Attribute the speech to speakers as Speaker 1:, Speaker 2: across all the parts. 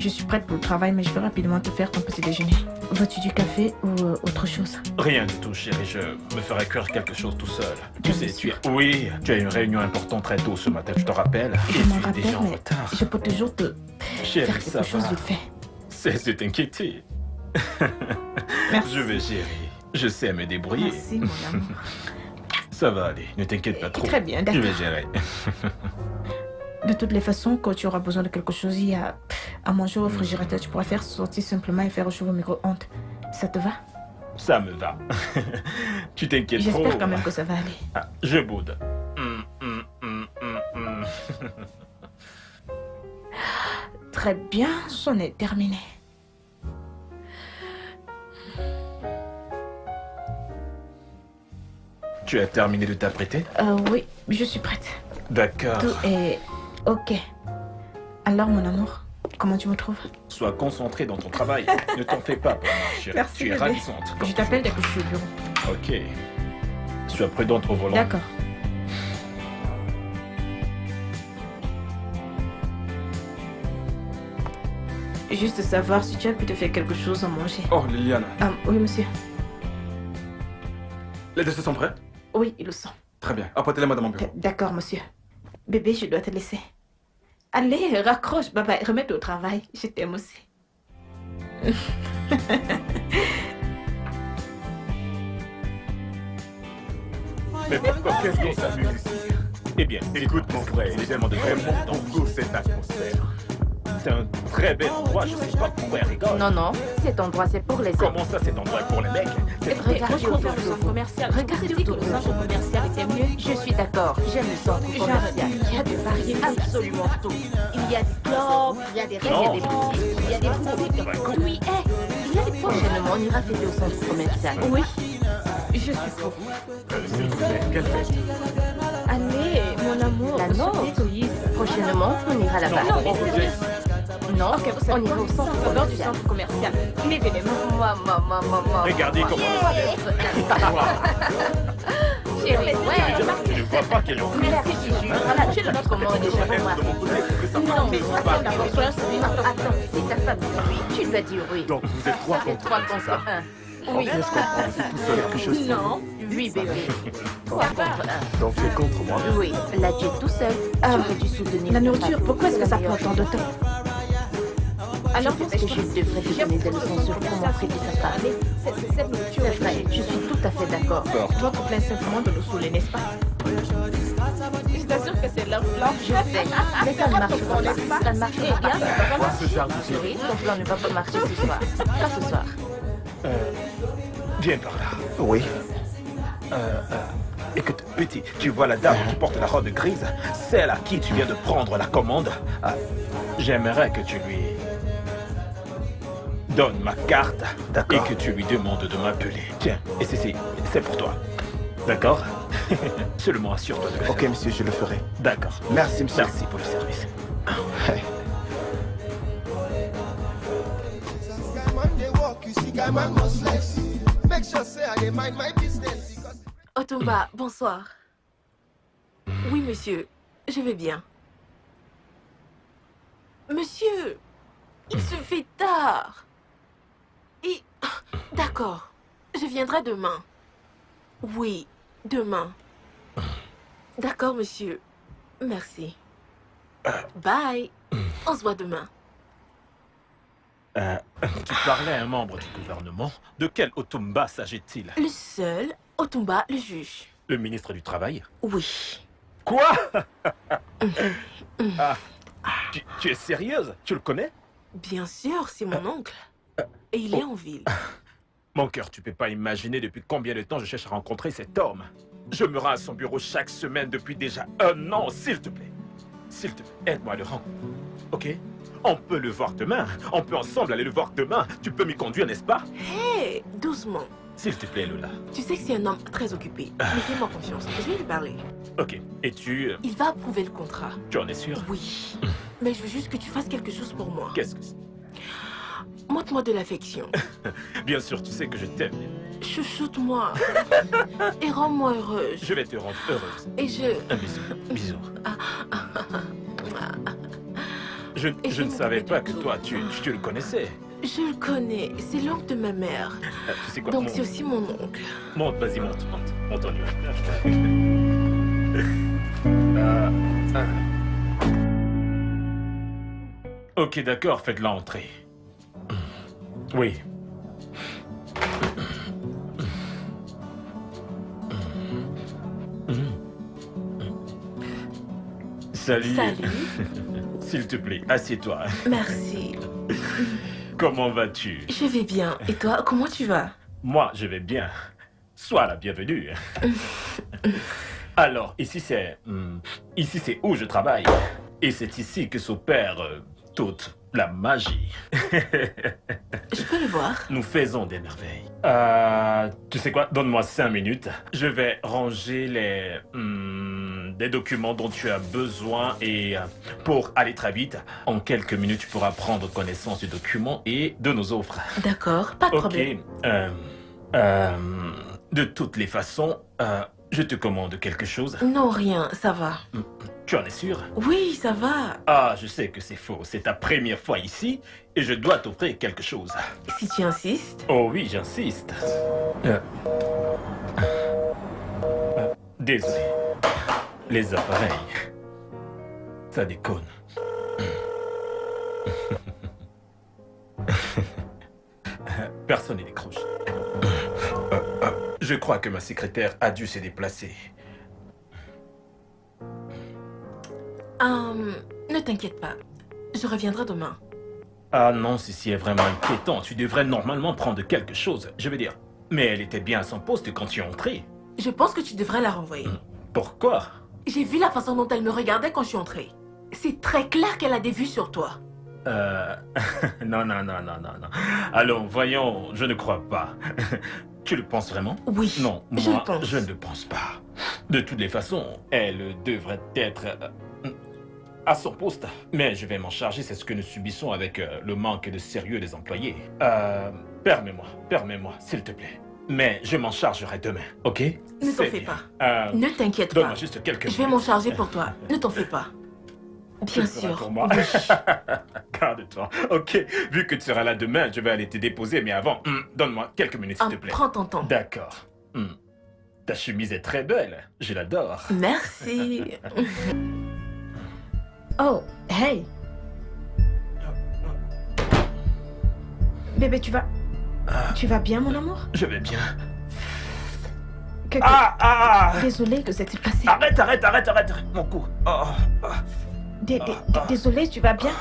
Speaker 1: Je suis prête pour le travail, mais je vais rapidement te faire ton petit déjeuner. Veux-tu du café ou autre chose?
Speaker 2: Rien du tout, chérie. Je me ferai cuire quelque chose tout seul. Tu
Speaker 1: Bien
Speaker 2: sais,
Speaker 1: sûr.
Speaker 2: Oui, tu as une réunion importante très tôt ce matin, je te rappelle.
Speaker 1: Je
Speaker 2: Et
Speaker 1: m'en
Speaker 2: tu es déjà
Speaker 1: rappelle,
Speaker 2: en
Speaker 1: mais
Speaker 2: retard.
Speaker 1: je peux toujours te
Speaker 2: Chérie,
Speaker 1: faire
Speaker 2: ça
Speaker 1: quelque chose
Speaker 2: va.
Speaker 1: vite fait.
Speaker 2: C'est t'inquiéter.
Speaker 1: Merci.
Speaker 2: Je vais gérer. Je sais me débrouiller.
Speaker 1: Merci, mon amour.
Speaker 2: Ça va aller, ne t'inquiète pas trop.
Speaker 1: Très bien,
Speaker 2: Je
Speaker 1: d'accord.
Speaker 2: vais gérer.
Speaker 1: De toutes les façons, quand tu auras besoin de quelque chose, il y a à manger au réfrigérateur. Tu pourras faire sortir simplement et faire chauffer au micro-ondes. Ça te va?
Speaker 2: Ça me va. Tu t'inquiètes trop.
Speaker 1: J'espère quand même que ça va aller.
Speaker 2: Ah, je boude. Mm.
Speaker 1: Très bien, c'en est terminé.
Speaker 2: Tu as terminé de t'apprêter?
Speaker 1: Oui, je suis prête.
Speaker 2: D'accord.
Speaker 1: Tout est OK. Alors, mon amour, comment tu me trouves?
Speaker 2: Sois concentré dans ton travail. Ne t'en fais pas pour moi, chérie.
Speaker 1: Merci,
Speaker 2: Tu es
Speaker 1: bébé.
Speaker 2: ravissante. comme
Speaker 1: Je t'appelle dès
Speaker 2: toujours.
Speaker 1: que je suis au bureau.
Speaker 2: Ok. Sois prudente au volant.
Speaker 1: D'accord. Juste savoir si tu as pu te faire quelque chose à manger.
Speaker 3: Oh, Liliane.
Speaker 1: Oui, monsieur.
Speaker 3: Les décès sont prêts?
Speaker 1: Oui, ils le sont.
Speaker 3: Très bien. Apportez-les-moi dans mon bureau.
Speaker 1: D'accord, monsieur. Bébé, je dois te laisser. Allez, raccroche, bye bye. Remets-toi au travail. Je t'aime aussi.
Speaker 2: Mais pourquoi qu'est-ce qu'on s'amuse ici? Eh bien, écoute mon frère, il est tellement de vrai monde dans tout cette atmosphère. C'est un très bel endroit, je sais pas pourquoi elle rigole.
Speaker 4: Non, non, cet endroit c'est pour les hommes.
Speaker 2: Comment ça, cet endroit est pour les mecs? C'est
Speaker 4: Regardez autour de vous.
Speaker 1: commercial.
Speaker 4: Regardez
Speaker 1: dit que
Speaker 4: autour
Speaker 1: le
Speaker 4: de
Speaker 1: centre
Speaker 4: vous.
Speaker 1: commercial était mieux.
Speaker 4: Je suis d'accord, j'aime le centre commercial.
Speaker 1: Il y a des variétés.
Speaker 4: Absolument tout. Il y a des clubs, il y a des restos, il y a des boutiques, il y a des boutiques. Oui, il y a des prochainement, on ira fêter au centre commercial.
Speaker 1: Oui, je suis pour.
Speaker 2: S'il vous plaît, quelle fête?
Speaker 1: Allez, mon amour.
Speaker 4: La nôtre. Prochainement, on ira là-bas.
Speaker 1: Non, mais c'est vrai.
Speaker 4: Non,
Speaker 1: Ok, vous savez
Speaker 4: on ira
Speaker 1: quoi?
Speaker 4: au centre
Speaker 1: En dehors du
Speaker 4: commercial.
Speaker 1: centre commercial. L'événement.
Speaker 4: Maman.
Speaker 2: Regardez comment
Speaker 4: Chérie, ouais.
Speaker 2: Tu ne vois pas qu'elle est en train
Speaker 4: Merci, Gigi. Voilà, tu es de notre commande déjà pour moi.
Speaker 2: de mon côté pour que ça
Speaker 4: Non, mais
Speaker 2: marche.
Speaker 4: sois d'abord, sois sérieux. Attends, si ta femme dit oui, tu dois dire oui.
Speaker 2: Donc vous êtes trois
Speaker 4: Ça fait
Speaker 2: contre
Speaker 4: 3
Speaker 2: un, c'est ça?
Speaker 4: contre 1. Oui.
Speaker 2: Est-ce qu'on prend ici tout seul quelque chose?
Speaker 1: Non.
Speaker 4: Oui, bébé. 3 contre 1.
Speaker 2: Donc tu es contre moi?
Speaker 4: Oui, là tu es tout seul. Tu aurais dû soutenir
Speaker 1: La
Speaker 4: ta
Speaker 1: nourriture,
Speaker 4: femme.
Speaker 1: pourquoi est-ce que
Speaker 4: C'est
Speaker 1: ça
Speaker 4: la
Speaker 1: prend
Speaker 4: meilleure
Speaker 1: tant de
Speaker 4: chose.
Speaker 1: temps?
Speaker 4: Alors, je pense que je devrais te donner des leçons sur comment traiter ta femme.
Speaker 1: Cette nourriture
Speaker 4: C'est vrai, je suis tout à fait d'accord.
Speaker 1: Votre plaît simplement de nous saouler, n'est-ce pas? Je t'assure que c'est leur plan.
Speaker 4: Je sais, mais ça ne marchera pas. Ça ne marchera pas. Chérie, ton plan ne va pas marcher ce soir. Pas ce soir.
Speaker 2: Viens par là. Oui. Écoute, petit, tu vois la dame qui porte la robe grise? Celle à qui tu viens de prendre la commande? J'aimerais que tu lui donnes ma carte et que tu lui demandes de m'appeler. Tiens, et c'est pour toi. D'accord? Seulement assure-toi de le faire.
Speaker 5: Ok, monsieur, je le ferai.
Speaker 2: D'accord.
Speaker 5: Merci, monsieur.
Speaker 2: Merci pour le service.
Speaker 6: Otumba, bonsoir. Oui, monsieur, je vais bien. Monsieur, il se fait tard. Et... D'accord, je viendrai demain. Oui, demain. D'accord, monsieur. Merci. Bye. On se voit demain.
Speaker 2: Tu parlais à un membre du gouvernement. De quel Otumba s'agit-il?
Speaker 6: Le seul, Otumba, le juge.
Speaker 2: Le ministre du Travail?
Speaker 6: Oui.
Speaker 2: Quoi? Tu es sérieuse? Tu le connais?
Speaker 6: Bien sûr, c'est mon oncle. Et il est en ville.
Speaker 2: Mon cœur, tu peux pas imaginer depuis combien de temps je cherche à rencontrer cet homme. Je me rends à son bureau chaque semaine depuis déjà 1 an, s'il te plaît. S'il te plaît, aide-moi à le rendre. Ok? On peut le voir demain. On peut ensemble aller le voir demain. Tu peux m'y conduire, n'est-ce pas?
Speaker 6: Hé, doucement.
Speaker 2: S'il te plaît, Lola.
Speaker 6: Tu sais que c'est un homme très occupé. Mais fais-moi confiance. Je vais lui parler.
Speaker 2: Ok. Et tu
Speaker 6: Il va approuver le contrat.
Speaker 2: en es sûr?
Speaker 6: Oui. Mais je veux juste que tu fasses quelque chose pour moi.
Speaker 2: Qu'est-ce que c'est?
Speaker 6: Montre-moi de l'affection.
Speaker 2: Bien sûr, tu sais que je t'aime.
Speaker 6: Chouchoute-moi. Et rends-moi heureuse.
Speaker 2: Je vais te rendre heureuse.
Speaker 6: Et je...
Speaker 2: Un bisou. Bisous. Je
Speaker 6: Et
Speaker 2: je ne savais
Speaker 6: m'occuper
Speaker 2: pas
Speaker 6: de
Speaker 2: que
Speaker 6: tout.
Speaker 2: toi, tu le connaissais.
Speaker 6: Je le connais, c'est l'oncle de ma mère.
Speaker 2: Tu sais quoi,
Speaker 6: Donc
Speaker 2: monte,
Speaker 6: c'est aussi mon oncle.
Speaker 2: monte, vas-y, monte, on y va. Ok, d'accord, faites-la entrer. Oui. Salut.
Speaker 6: Salut.
Speaker 2: S'il te plaît, assieds-toi.
Speaker 6: Merci.
Speaker 2: Comment vas-tu?
Speaker 6: Je vais bien. Et toi, comment tu vas?
Speaker 2: Moi, je vais bien. Sois la bienvenue. Alors, ici c'est où je travaille. Et c'est ici que s'opère toute la magie.
Speaker 6: Je peux le voir?
Speaker 2: Nous faisons des merveilles. Tu sais quoi? Donne-moi 5 minutes. Je vais ranger des documents dont tu as besoin et pour aller très vite, en quelques minutes, tu pourras prendre connaissance du document et de nos offres.
Speaker 6: D'accord, pas de problème.
Speaker 2: De toutes les façons, je te commande quelque chose.
Speaker 6: Non, rien, ça va.
Speaker 2: Tu en es sûr?
Speaker 6: Oui, ça va.
Speaker 2: Ah, je sais que c'est faux. C'est ta première fois ici et je dois t'offrir quelque chose.
Speaker 6: Si tu insistes.
Speaker 2: Oh oui, j'insiste. Désolé. Les appareils. Ça déconne. Personne n'y décroche. Je crois que ma secrétaire a dû se déplacer.
Speaker 6: Ne t'inquiète pas. Je reviendrai demain.
Speaker 2: Ah non, ceci est vraiment inquiétant. Tu devrais normalement prendre quelque chose. Je veux dire. Mais elle était bien à son poste quand tu es entré.
Speaker 6: Je pense que tu devrais la renvoyer.
Speaker 2: Pourquoi?
Speaker 6: J'ai vu la façon dont elle me regardait quand je suis entrée. C'est très clair qu'elle a des vues sur toi.
Speaker 2: Non. Allons, voyons, je ne crois pas. Tu le penses vraiment?
Speaker 6: Oui,
Speaker 2: Non,
Speaker 6: je le
Speaker 2: moi,
Speaker 6: pense.
Speaker 2: je ne le pense pas. De toutes les façons, elle devrait être à son poste. Mais je vais m'en charger, c'est ce que nous subissons avec le manque de sérieux des employés. Permets-moi, s'il te plaît. Mais je m'en chargerai demain, ok?
Speaker 6: Ne t'en
Speaker 2: C'est
Speaker 6: fais
Speaker 2: bien.
Speaker 6: pas. Ne t'inquiète pas.
Speaker 2: Donne-moi juste quelques
Speaker 6: Je vais
Speaker 2: minutes.
Speaker 6: m'en charger pour toi. Ne t'en fais pas.
Speaker 2: Tu
Speaker 6: Bien
Speaker 2: le feras
Speaker 6: sûr.
Speaker 2: pour moi.
Speaker 6: Oui.
Speaker 2: Garde-toi. Ok, vu que tu seras là demain, je vais aller te déposer, mais avant, donne-moi quelques minutes, s'il te plaît.
Speaker 6: Prends ton temps.
Speaker 2: D'accord. Ta chemise est très belle. Je l'adore.
Speaker 6: Merci.
Speaker 1: Oh, hey. Bébé, tu vas bien, mon amour?
Speaker 2: Je vais bien.
Speaker 1: Que- Désolée que ça t'est passé.
Speaker 2: Arrête, mon cou.
Speaker 1: Désolée, tu vas bien?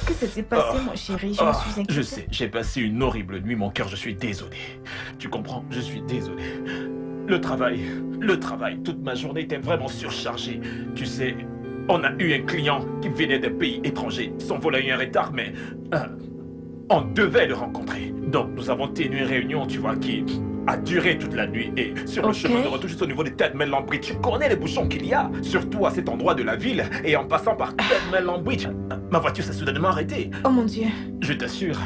Speaker 1: Que ça s'est passé, mon chéri? Je me suis inquiétée.
Speaker 2: Je sais, j'ai passé une horrible nuit, mon cœur, je suis désolé. Tu comprends? Je suis désolé. Le travail, toute ma journée était vraiment surchargée. Tu sais, on a eu un client qui venait d'un pays étranger. Son vol a eu un retard, mais on devait le rencontrer. Donc, nous avons tenu une réunion, tu vois, qui a duré toute la nuit. Et sur le
Speaker 1: Ok.
Speaker 2: chemin de retour, juste au niveau de Tedman Bridge, tu connais les bouchons qu'il y a, surtout à cet endroit de la ville. Et en passant par Tedman Bridge, ma voiture s'est soudainement arrêtée.
Speaker 1: Oh mon Dieu.
Speaker 2: Je t'assure.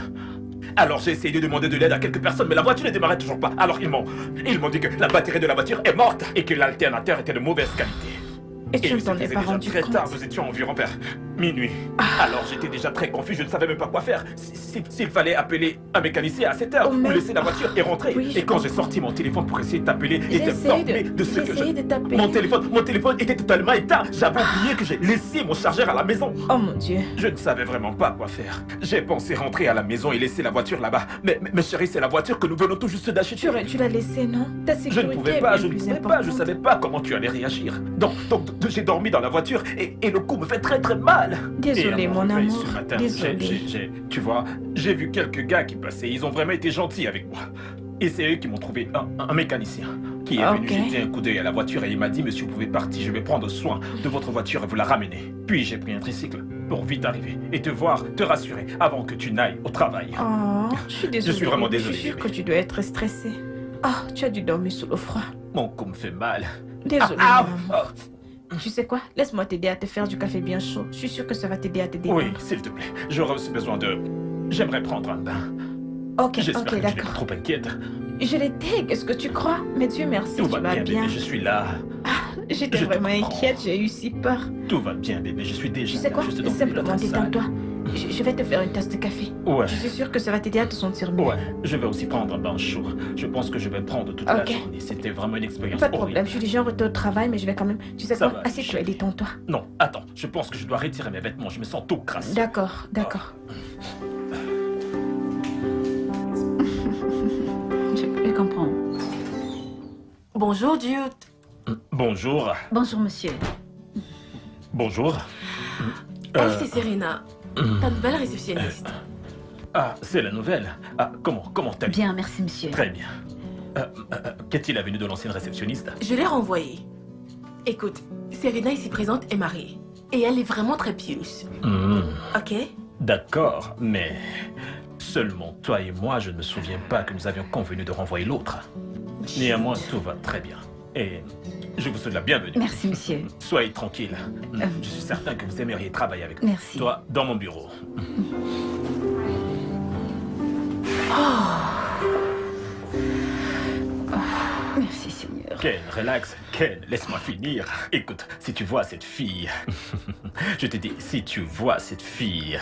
Speaker 2: Alors j'ai essayé de demander de l'aide à quelques personnes, mais la voiture ne démarrait toujours pas. Alors ils m'ont dit que la batterie de la voiture est morte et que l'alternateur était de mauvaise qualité.
Speaker 1: Et tu ne
Speaker 2: il
Speaker 1: t'en
Speaker 2: se
Speaker 1: es
Speaker 2: faisait
Speaker 1: pas
Speaker 2: déjà
Speaker 1: rendu
Speaker 2: très
Speaker 1: compte?
Speaker 2: tard, nous étions environ vers minuit. Alors j'étais déjà très confus, je ne savais même pas quoi faire. S'il fallait appeler un mécanicien à 7 heures
Speaker 1: Oh,
Speaker 2: ou
Speaker 1: merde.
Speaker 2: laisser la voiture et rentrer.
Speaker 1: Oui, je
Speaker 2: et quand j'ai
Speaker 1: comprends.
Speaker 2: sorti mon téléphone pour essayer de t'appeler et
Speaker 1: J'ai
Speaker 2: t'informer de ce que
Speaker 1: essayé de t'appeler.
Speaker 2: Mon téléphone était totalement éteint. J'avais oublié que j'ai laissé mon chargeur à la maison.
Speaker 1: Oh mon Dieu.
Speaker 2: Je ne savais vraiment pas quoi faire. J'ai pensé rentrer à la maison et laisser la voiture là-bas. Mais chérie, c'est la voiture que nous venons tout juste d'acheter.
Speaker 1: Tu l'as laissé, non? Ta
Speaker 2: Je
Speaker 1: sécurité
Speaker 2: ne pouvais
Speaker 1: est
Speaker 2: pas,
Speaker 1: bien
Speaker 2: je ne
Speaker 1: plus
Speaker 2: pouvais pas, je
Speaker 1: importante.
Speaker 2: savais pas comment tu allais réagir. Donc j'ai dormi dans la voiture et le coup me fait très très mal.
Speaker 1: Désolée,
Speaker 2: Et à
Speaker 1: mon
Speaker 2: réveil
Speaker 1: amour.
Speaker 2: ce matin,
Speaker 1: Désolée.
Speaker 2: tu vois, j'ai vu quelques gars qui passaient, ils ont vraiment été gentils avec moi. Et c'est eux qui m'ont trouvé un mécanicien qui est venu
Speaker 1: Ok.
Speaker 2: jeter un coup d'œil à la voiture et il m'a dit, monsieur, vous pouvez partir, je vais prendre soin de votre voiture et vous la ramener. Puis j'ai pris un tricycle pour vite arriver et te rassurer avant que tu n'ailles au travail.
Speaker 1: Oh, je suis désolée.
Speaker 2: Je suis vraiment
Speaker 1: bébé.
Speaker 2: désolé,
Speaker 1: Je suis sûre
Speaker 2: bébé.
Speaker 1: que tu dois être stressée. Ah, tu as dû dormir sous le froid.
Speaker 2: Mon cou me fait mal.
Speaker 1: Désolée,
Speaker 2: Ah,
Speaker 1: mon amour. Tu sais quoi? Laisse-moi t'aider à te faire du café bien chaud. Je suis sûre que ça va t'aider à te détendre.
Speaker 2: Oui, s'il te plaît. J'aurais aussi besoin de... J'aimerais prendre un bain.
Speaker 1: Ok,
Speaker 2: J'espère
Speaker 1: ok,
Speaker 2: que tu n'es pas
Speaker 1: d'accord.
Speaker 2: trop inquiète.
Speaker 1: Je l'étais, qu'est-ce que tu crois? Mais Dieu merci,
Speaker 2: Tout
Speaker 1: tu
Speaker 2: va
Speaker 1: vas
Speaker 2: bien,
Speaker 1: bien.
Speaker 2: bébé, je suis là.
Speaker 1: J'étais
Speaker 2: je te
Speaker 1: vraiment
Speaker 2: comprends.
Speaker 1: inquiète, j'ai eu si peur.
Speaker 2: Tout va bien, bébé, je suis déjà
Speaker 1: Tu sais
Speaker 2: là,
Speaker 1: quoi?
Speaker 2: juste dans le
Speaker 1: Simplement
Speaker 2: milieu de la salle.
Speaker 1: détends-toi. je vais te faire une tasse de café.
Speaker 2: Ouais.
Speaker 1: Je suis sûre que ça va t'aider à te sentir mieux.
Speaker 2: Ouais, je vais aussi prendre un bain chaud. Je pense que je vais prendre toute la
Speaker 1: Ok.
Speaker 2: journée. C'était vraiment une expérience
Speaker 1: Pas de
Speaker 2: horrible.
Speaker 1: problème, je suis déjà en retour au travail, mais je vais quand même... Tu sais
Speaker 2: Ça
Speaker 1: quoi?
Speaker 2: va,
Speaker 1: Assieds-toi et
Speaker 2: chérie.
Speaker 1: détends-toi.
Speaker 2: Non, attends, je pense que je dois retirer mes vêtements. Je me sens tout crasse.
Speaker 1: D'accord, d'accord.
Speaker 5: Je comprends.
Speaker 6: Bonjour, Jude.
Speaker 2: Bonjour.
Speaker 5: Bonjour, monsieur.
Speaker 2: Bonjour.
Speaker 6: Elle, c'est Serena, ta nouvelle réceptionniste.
Speaker 2: Ah, c'est la nouvelle. Ah, comment t'as
Speaker 5: Bien, merci, monsieur.
Speaker 2: Très bien. Qu'est-il advenu de l'ancienne réceptionniste?
Speaker 6: Je l'ai renvoyée. Écoute, Serena ici présente est mariée. Et elle est vraiment très pieuse. Ok?
Speaker 2: D'accord, mais seulement toi et moi, je ne me souviens pas que nous avions convenu de renvoyer l'autre. Néanmoins, tout va très bien. Et je vous souhaite la bienvenue.
Speaker 5: Merci, monsieur.
Speaker 2: Soyez tranquille. Je suis certain que vous aimeriez travailler avec moi.
Speaker 5: Merci.
Speaker 2: Toi, dans mon bureau.
Speaker 5: Merci, Seigneur.
Speaker 2: Ken, relax. Ken, laisse-moi finir. Écoute, si tu vois cette fille... je te dis, si tu vois cette fille...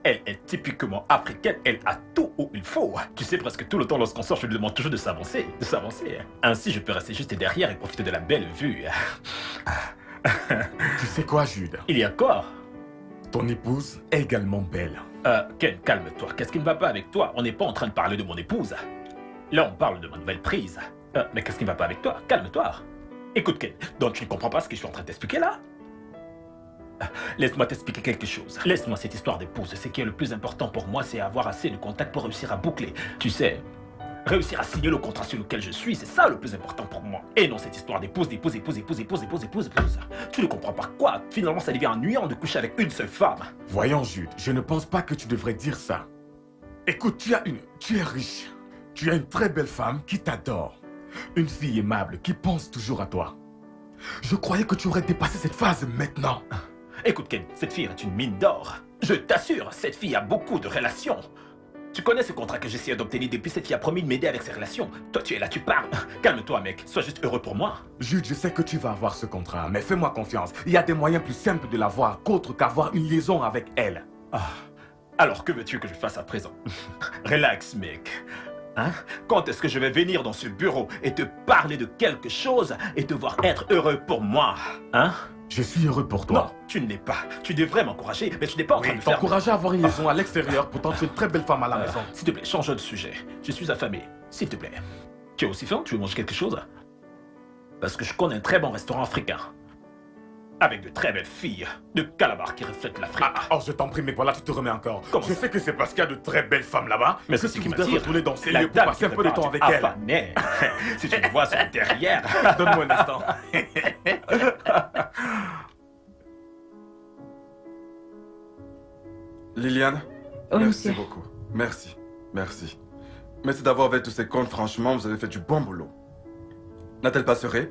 Speaker 2: Elle est typiquement africaine, elle a tout où il faut. Tu sais, presque tout le temps lorsqu'on sort, je lui demande toujours de s'avancer, Ainsi, je peux rester juste derrière et profiter de la belle vue.
Speaker 7: Tu sais quoi, Jude?
Speaker 2: Il y a quoi?
Speaker 7: Ton épouse est également belle.
Speaker 2: Ken, calme-toi. Qu'est-ce qui ne va pas avec toi? On n'est pas en train de parler de mon épouse. Là, on parle de ma nouvelle prise. Mais qu'est-ce qui ne va pas avec toi? Calme-toi. Écoute, Ken, donc tu ne comprends pas ce que je suis en train de t'expliquer là? Laisse-moi t'expliquer quelque chose. Laisse-moi cette histoire d'épouse. Ce qui est le plus important pour moi, c'est avoir assez de contacts pour réussir à boucler. Tu sais, réussir à signer le contrat sur lequel je suis, c'est ça le plus important pour moi. Et non cette histoire d'épouse. Tu ne comprends pas quoi? Finalement, ça devient ennuyant de coucher avec une seule femme.
Speaker 7: Voyons, Jude, je ne pense pas que tu devrais dire ça. Écoute, tu es riche. Tu as une très belle femme qui t'adore. Une fille aimable qui pense toujours à toi. Je croyais que tu aurais dépassé cette phase maintenant.
Speaker 2: Écoute Ken, cette fille est une mine d'or. Je t'assure, cette fille a beaucoup de relations. Tu connais ce contrat que j'essayais d'obtenir depuis cette fille a promis de m'aider avec ses relations. Toi tu es là, tu parles. Calme-toi mec, sois juste heureux pour moi.
Speaker 7: Jude, je sais que tu vas avoir ce contrat, mais fais-moi confiance. Il y a des moyens plus simples de l'avoir qu'autre qu'avoir une liaison avec elle.
Speaker 2: Alors que veux-tu que je fasse à présent? Relax mec. Hein? Quand est-ce que je vais venir dans ce bureau et te parler de quelque chose et devoir être heureux pour moi? Hein?
Speaker 7: Je suis heureux pour toi.
Speaker 2: Non, tu ne l'es pas. Tu devrais m'encourager, mais tu n'es pas en train de faire...
Speaker 7: T'encourager à avoir une liaison à l'extérieur, pourtant tu es une très belle femme à la maison.
Speaker 2: S'il te plaît, change de sujet. Je suis affamé. S'il te plaît. Tu as aussi faim? Tu veux manger quelque chose? Parce que je connais un très bon restaurant africain. Avec de très belles filles. De calabars qui reflètent l'Afrique.
Speaker 7: Oh, je t'en prie, mais voilà, tu te remets encore.
Speaker 2: Comment
Speaker 7: Je
Speaker 2: ça?
Speaker 7: sais que c'est parce qu'il y a de très belles femmes là-bas
Speaker 2: Mais
Speaker 7: que
Speaker 2: c'est ce
Speaker 7: tu
Speaker 2: qui
Speaker 7: voudrais
Speaker 2: m'attire.
Speaker 7: retourner dans ces
Speaker 2: La
Speaker 7: lieux pour
Speaker 2: dame
Speaker 7: passer un
Speaker 2: qui
Speaker 7: peu de
Speaker 2: prépare
Speaker 7: temps
Speaker 2: du
Speaker 7: avec elle.
Speaker 2: affamé. Si tu me vois son derrière.
Speaker 7: Donne-moi un instant.
Speaker 3: Liliane,
Speaker 1: Oui,
Speaker 3: merci
Speaker 1: monsieur.
Speaker 3: beaucoup. Merci, merci. Merci d'avoir fait tous ces comptes, franchement, vous avez fait du bon boulot. N'a-t-elle pas serré?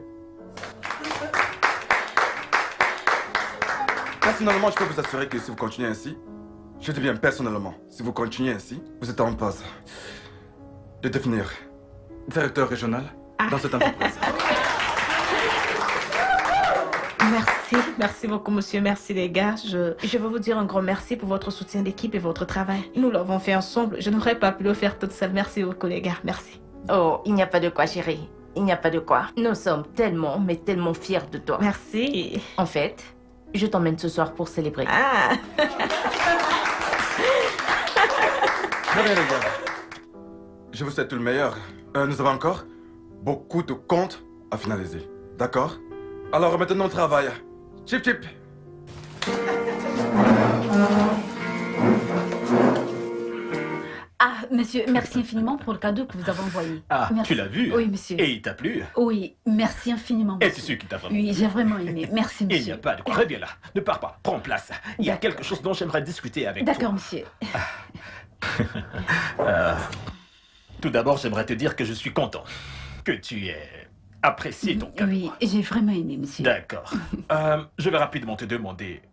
Speaker 3: Personnellement, je peux vous assurer que si vous continuez ainsi, je dis bien personnellement, si vous continuez ainsi, vous êtes en passe de devenir directeur régional dans cette entreprise.
Speaker 1: Merci beaucoup, monsieur. Merci, les gars. Je veux vous dire un grand merci pour votre soutien d'équipe et votre travail. Nous l'avons fait ensemble. Je n'aurais pas pu le faire toute seule. Merci beaucoup, les gars. Merci.
Speaker 4: Oh, il n'y a pas de quoi, chérie. Il n'y a pas de quoi. Nous sommes tellement, mais tellement fiers de toi.
Speaker 1: Merci.
Speaker 4: En fait, je t'emmène ce soir pour célébrer.
Speaker 1: Ah,
Speaker 3: Très bien, les gars. Je vous souhaite tout le meilleur. Nous avons encore beaucoup de comptes à finaliser. D'accord? Alors maintenant au travail. Chip chip.
Speaker 5: Ah, monsieur, merci infiniment pour le cadeau que vous avez envoyé.
Speaker 2: Ah,
Speaker 5: Merci.
Speaker 2: tu l'as vu?
Speaker 5: Oui, monsieur.
Speaker 2: Et il t'a plu?
Speaker 5: Oui, merci infiniment,
Speaker 2: Et tu
Speaker 5: monsieur.
Speaker 2: sais qui t'a vraiment...
Speaker 5: Oui, j'ai vraiment aimé. Merci,
Speaker 2: Il n'y
Speaker 5: monsieur.
Speaker 2: a pas de quoi. Reviens là. Ne pars pas. Prends place. Il y a
Speaker 5: D'accord.
Speaker 2: quelque chose dont j'aimerais discuter avec toi.
Speaker 5: D'accord, monsieur.
Speaker 2: Tout d'abord, j'aimerais te dire que je suis content que tu aies apprécié ton cadeau.
Speaker 5: Oui, j'ai vraiment aimé, monsieur.
Speaker 2: D'accord. Je vais rapidement te demander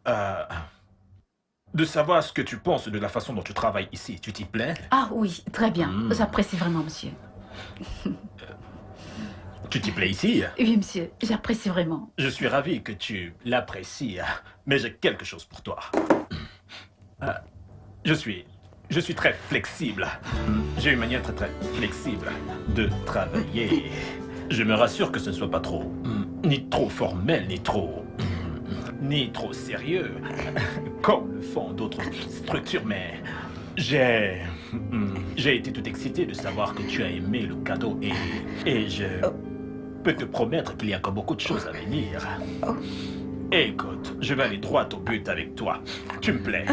Speaker 2: de savoir ce que tu penses de la façon dont tu travailles ici. Tu t'y plais?
Speaker 5: Ah oui, très bien.
Speaker 2: Mm.
Speaker 5: J'apprécie vraiment, monsieur.
Speaker 2: Tu t'y plais ici?
Speaker 5: Oui, monsieur, j'apprécie vraiment.
Speaker 2: Je suis ravi que tu l'apprécies, mais j'ai quelque chose pour toi. Je suis très flexible. J'ai une manière très flexible de travailler. Je me rassure que ce ne soit pas trop, ni trop formel, ni trop sérieux, comme le font d'autres structures, mais j'ai été tout excité de savoir que tu as aimé le cadeau et je peux te promettre qu'il y a encore beaucoup de choses à venir. Écoute, je vais aller droit au but avec toi. Tu me plais.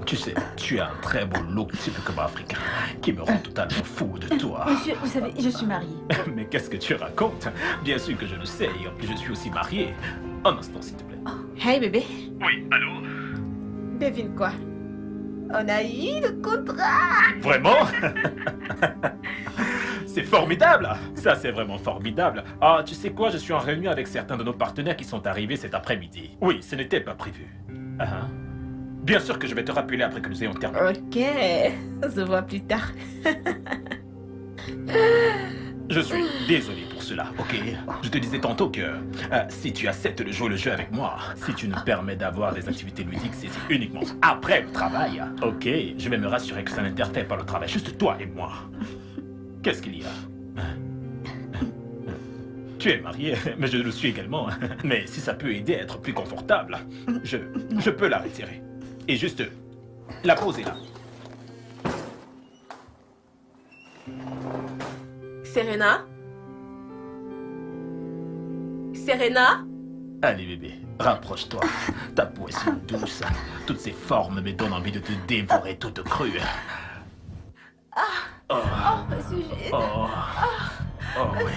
Speaker 2: Tu sais, tu as un très beau look typiquement africain qui me rend totalement fou de toi.
Speaker 5: Monsieur, vous savez, je suis mariée.
Speaker 2: Mais qu'est-ce que tu racontes? Bien sûr que je le sais, et en plus je suis aussi marié. Un instant, s'il te plaît.
Speaker 1: Hey bébé,
Speaker 2: Oui, allô?
Speaker 1: devine quoi? On a eu le contrat.
Speaker 2: Vraiment? C'est formidable! Ça, c'est vraiment formidable. Ah, tu sais quoi? Je suis en réunion avec certains de nos partenaires qui sont arrivés cet après-midi. Oui, ce n'était pas prévu. Ah, bien sûr que je vais te rappeler après que nous ayons terminé.
Speaker 1: Ok, on se voit plus tard.
Speaker 2: Je suis désolé pour cela, ok? Je te disais tantôt que si tu acceptes de jouer le jeu avec moi, si tu nous permets d'avoir des activités ludiques, c'est uniquement après le travail, ok? Je vais me rassurer que ça n'interfère pas le travail, juste toi et moi. Qu'est-ce qu'il y a? Tu es marié, mais je le suis également. Mais si ça peut aider à être plus confortable, je peux la retirer. Et juste la poser là.
Speaker 6: Serena? Serena?
Speaker 2: Allez bébé, rapproche-toi. Ta peau est si douce. Toutes ces formes me donnent envie de te dévorer toute crue. Oh,
Speaker 5: Monsieur, j'ai...
Speaker 2: oh, oh oui.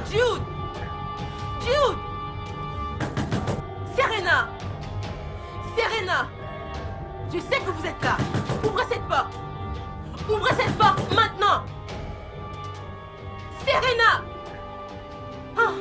Speaker 6: Jude! Jude! Serena! Serena! Je sais que vous êtes là. Ouvrez cette porte. Ouvrez cette porte maintenant. Serena! Ah.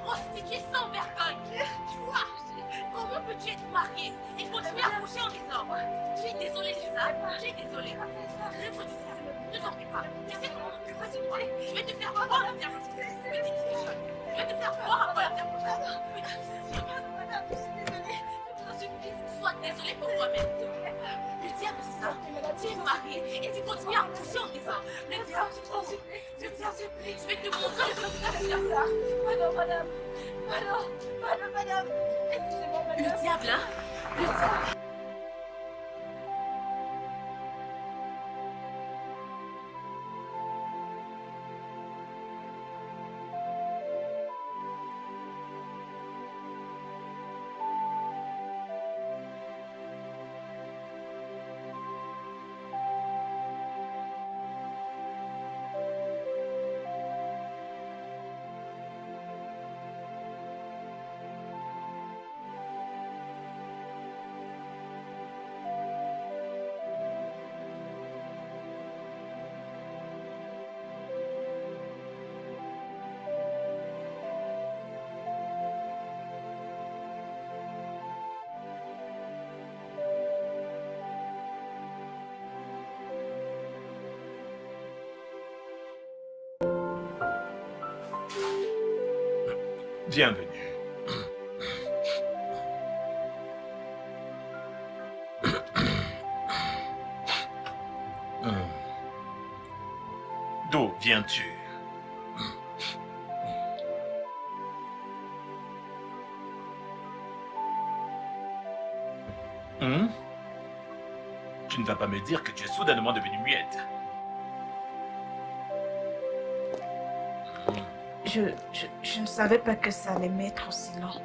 Speaker 6: Prostituée sans vergogne! Toi, comment peux-tu être mariée et continuer à coucher en désordre? Je suis désolée, c'est ça? Je suis désolée. Ne t'en fais pas. Tu sais comment m'occuper de toi? Je vais te faire voir la terre. Petite fille. Je vais te faire voir à quoi la terre. Madame, je suis désolée. Je t'en supplie. Sois désolée pour toi-même. Le diable, c'est ça? Tu es mariée et tu continues à coucher en désordre. Le diable, je t'en supplie. Je t'en supplie. Je vais te montrer le truc de faire ça. Madame. Excusez-moi, madame. Le diable, hein? Le diable.
Speaker 2: Bienvenue. D'où viens-tu? Tu ne vas pas me dire que tu es soudainement devenue muette.
Speaker 1: Je ne savais pas que ça allait m'être aussi long.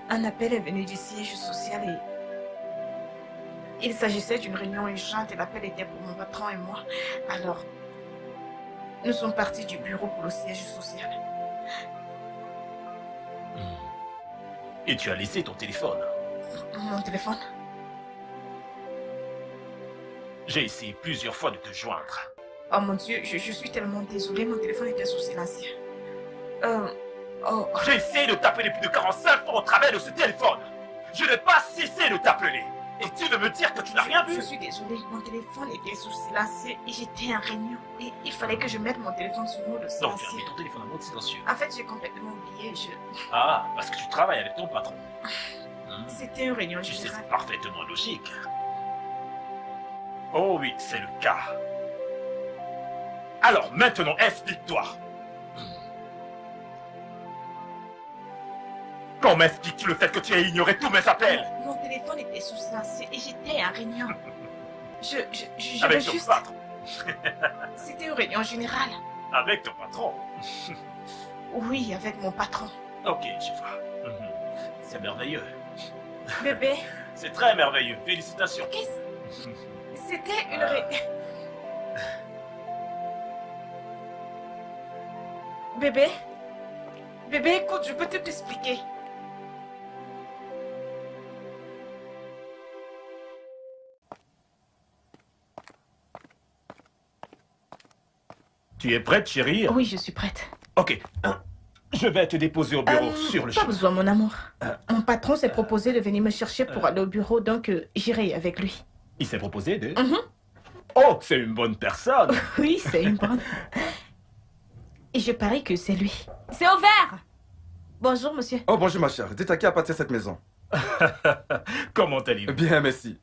Speaker 1: Un appel est venu du siège social Il s'agissait d'une réunion urgente et l'appel était pour mon patron et moi. Alors, nous sommes partis du bureau pour le siège social.
Speaker 2: Et tu as laissé ton téléphone.
Speaker 1: Mon téléphone?
Speaker 2: J'ai essayé plusieurs fois de te joindre.
Speaker 1: Oh mon Dieu, je suis tellement désolée, mon téléphone était sous silencieux.
Speaker 2: J'ai essayé de t'appeler plus de 45 fois au travers de ce téléphone. Je n'ai pas cessé de t'appeler. Et tu veux me dire que tu n'as rien vu?
Speaker 1: Je suis désolée, mon téléphone était sous silencieux et j'étais en réunion. Et il fallait que je mette mon téléphone sous mode
Speaker 2: Donc tu
Speaker 1: silencieux.
Speaker 2: as mis ton téléphone en mode silencieux.
Speaker 1: En fait, j'ai complètement oublié.
Speaker 2: Ah, parce que tu travailles avec ton patron.
Speaker 1: C'était une réunion
Speaker 2: Tu sais,
Speaker 1: générale.
Speaker 2: c'est parfaitement logique. Oh oui, c'est le cas. Alors maintenant, explique-toi. Comment expliques-tu le fait que tu aies ignoré tous mes appels?
Speaker 1: Mon téléphone était sous silencieux et j'étais en réunion. Je vais
Speaker 2: Avec ton
Speaker 1: juste...
Speaker 2: patron.
Speaker 1: C'était une réunion générale.
Speaker 2: Avec ton patron.
Speaker 1: Oui, avec mon patron.
Speaker 2: Ok, je vois. C'est merveilleux.
Speaker 1: Bébé,
Speaker 2: C'est très merveilleux. Félicitations.
Speaker 1: c'était une réunion... Bébé, écoute, je peux tout t'expliquer.
Speaker 2: Tu es prête, chérie?
Speaker 1: Oui, je suis prête.
Speaker 2: Ok. Je vais te déposer au bureau sur le
Speaker 1: Pas
Speaker 2: chemin.
Speaker 1: besoin, mon amour. Mon patron s'est proposé de venir me chercher pour aller au bureau, donc j'irai avec lui.
Speaker 2: Il s'est proposé de...
Speaker 1: Mhm.
Speaker 2: Oh, c'est une bonne personne.
Speaker 1: Oui, c'est une bonne. Et je parie que c'est lui.
Speaker 5: C'est ouvert.
Speaker 1: Bonjour, monsieur.
Speaker 3: Oh, bonjour ma chère. Dites à qui appartient cette maison?
Speaker 2: Comment allez-vous?
Speaker 3: Bien, merci.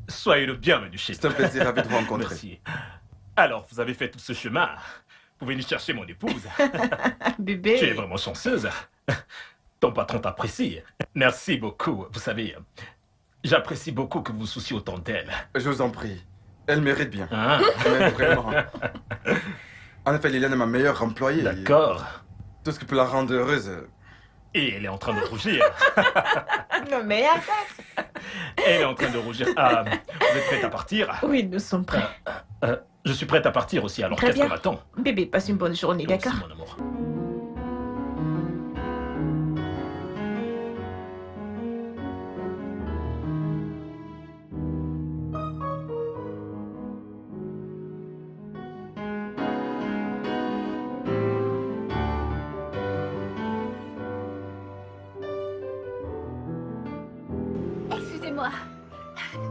Speaker 2: Soyez le bienvenu chez
Speaker 3: C'est un plaisir, ravi de vous rencontrer.
Speaker 2: Merci. Alors, vous avez fait tout ce chemin pour venir chercher mon épouse.
Speaker 1: Bébé.
Speaker 2: Tu es vraiment chanceuse. Ton patron t'apprécie. Merci beaucoup. Vous savez, j'apprécie beaucoup que vous vous souciez autant d'elle.
Speaker 3: Je vous en prie. Elle mérite bien.
Speaker 2: Hein?
Speaker 3: Mais vraiment. En effet, Liliane est ma meilleure employée.
Speaker 2: D'accord.
Speaker 3: Tout ce qui peut la rendre heureuse.
Speaker 2: Et elle est en train de rougir.
Speaker 1: Non, mais arrête.
Speaker 2: Elle est en train de rougir. Ah, vous êtes prête à partir?
Speaker 1: Oui, nous sommes prêts.
Speaker 2: Je suis prête à partir aussi, alors
Speaker 1: Très
Speaker 2: qu'est-ce
Speaker 1: bien.
Speaker 2: qu'on attend?
Speaker 1: Bébé, passe une bonne journée,
Speaker 2: Toi aussi,
Speaker 1: d'accord?
Speaker 2: mon amour.
Speaker 5: Excusez-moi.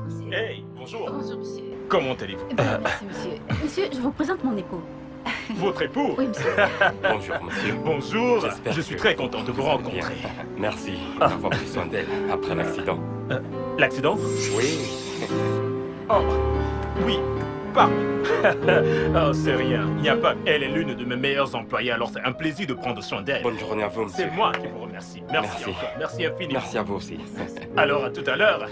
Speaker 5: Monsieur.
Speaker 2: Hey, bonjour.
Speaker 5: Bonjour, monsieur.
Speaker 2: Comment allez-vous?
Speaker 5: Merci, monsieur. Monsieur, je vous présente mon époux.
Speaker 2: Votre époux?
Speaker 5: Oui, monsieur.
Speaker 8: Bonjour, monsieur.
Speaker 2: Bonjour.
Speaker 8: J'espère
Speaker 2: Je suis
Speaker 8: que
Speaker 2: très content de vous
Speaker 8: Bien.
Speaker 2: rencontrer.
Speaker 8: Merci d'avoir pris soin d'elle après l'accident.
Speaker 2: L'accident?
Speaker 8: Oui.
Speaker 2: Oh, oui, pardon. Oh, c'est rien. Il n'y a pas. Elle est l'une de mes meilleures employées, alors c'est un plaisir de prendre soin d'elle.
Speaker 8: Bonne journée à vous,
Speaker 2: C'est
Speaker 8: monsieur.
Speaker 2: moi qui vous remercie. Merci,
Speaker 8: Merci.
Speaker 2: encore. Merci infiniment.
Speaker 8: Merci à vous aussi.
Speaker 2: Alors, à tout à l'heure.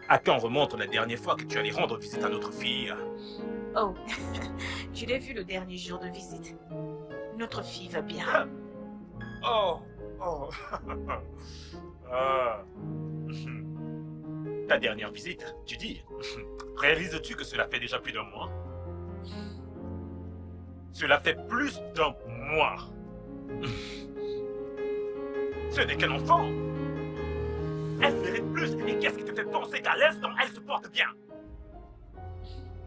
Speaker 2: À quand remonte la dernière fois que tu allais rendre visite à notre fille?
Speaker 1: Oh, je l'ai vu le dernier jour de visite. Notre fille va bien.
Speaker 2: Oh, oh. Ah. Ta dernière visite, tu dis? Réalises-tu que cela fait déjà plus d'un mois? Cela fait plus d'un mois. Ce n'est qu'un enfant. Elle mérite plus. Et qu'est-ce qui te fait penser qu'à l'instant, elle se porte bien?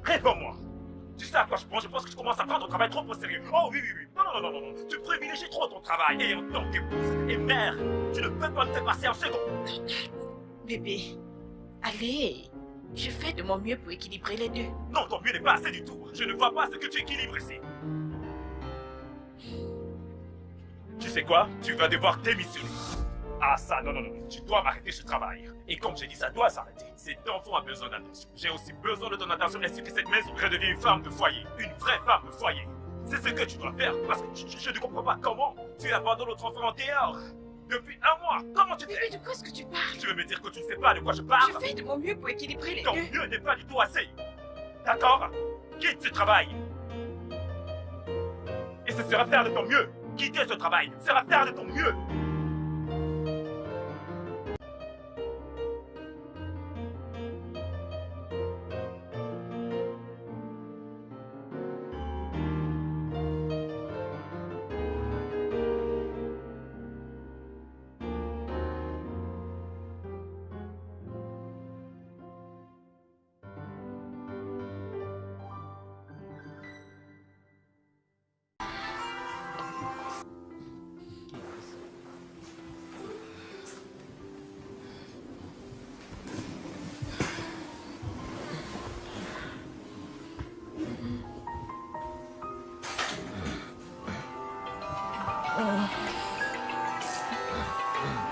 Speaker 2: Réponds-moi. Tu sais à quoi je pense? Je pense que tu commences à prendre ton travail trop au sérieux. Oh oui, oui, oui. Non, non, non, non, non. Tu privilégies trop ton travail. Et en tant qu'épouse et mère, tu ne peux pas me faire passer en second.
Speaker 1: Bébé, allez.
Speaker 6: Je fais de mon mieux pour équilibrer les deux.
Speaker 2: Non, ton mieux n'est pas assez du tout. Je ne vois pas ce que tu équilibres ici. Tu sais quoi? Tu vas devoir démissionner. Ah ça, non, non, non. Tu dois m'arrêter ce travail. Et comme j'ai dit, ça doit s'arrêter. Cet enfant a besoin d'attention. J'ai aussi besoin de ton attention ainsi que cette maison redevient une femme de foyer. Une vraie femme de foyer. C'est ce que tu dois faire. Parce que je ne comprends pas comment tu abandonnes notre enfant en dehors. Depuis un mois, comment tu fais?
Speaker 6: Bébé, de quoi est-ce que tu parles?
Speaker 2: Tu veux me dire que tu ne sais pas de quoi je parle?
Speaker 6: Je fais de mon mieux pour équilibrer les
Speaker 2: Ton
Speaker 6: deux.
Speaker 2: mieux n'est pas du tout assez. D'accord? Quitte ce travail. Et ce sera faire de ton mieux. Quitter ce travail sera faire de ton mieux.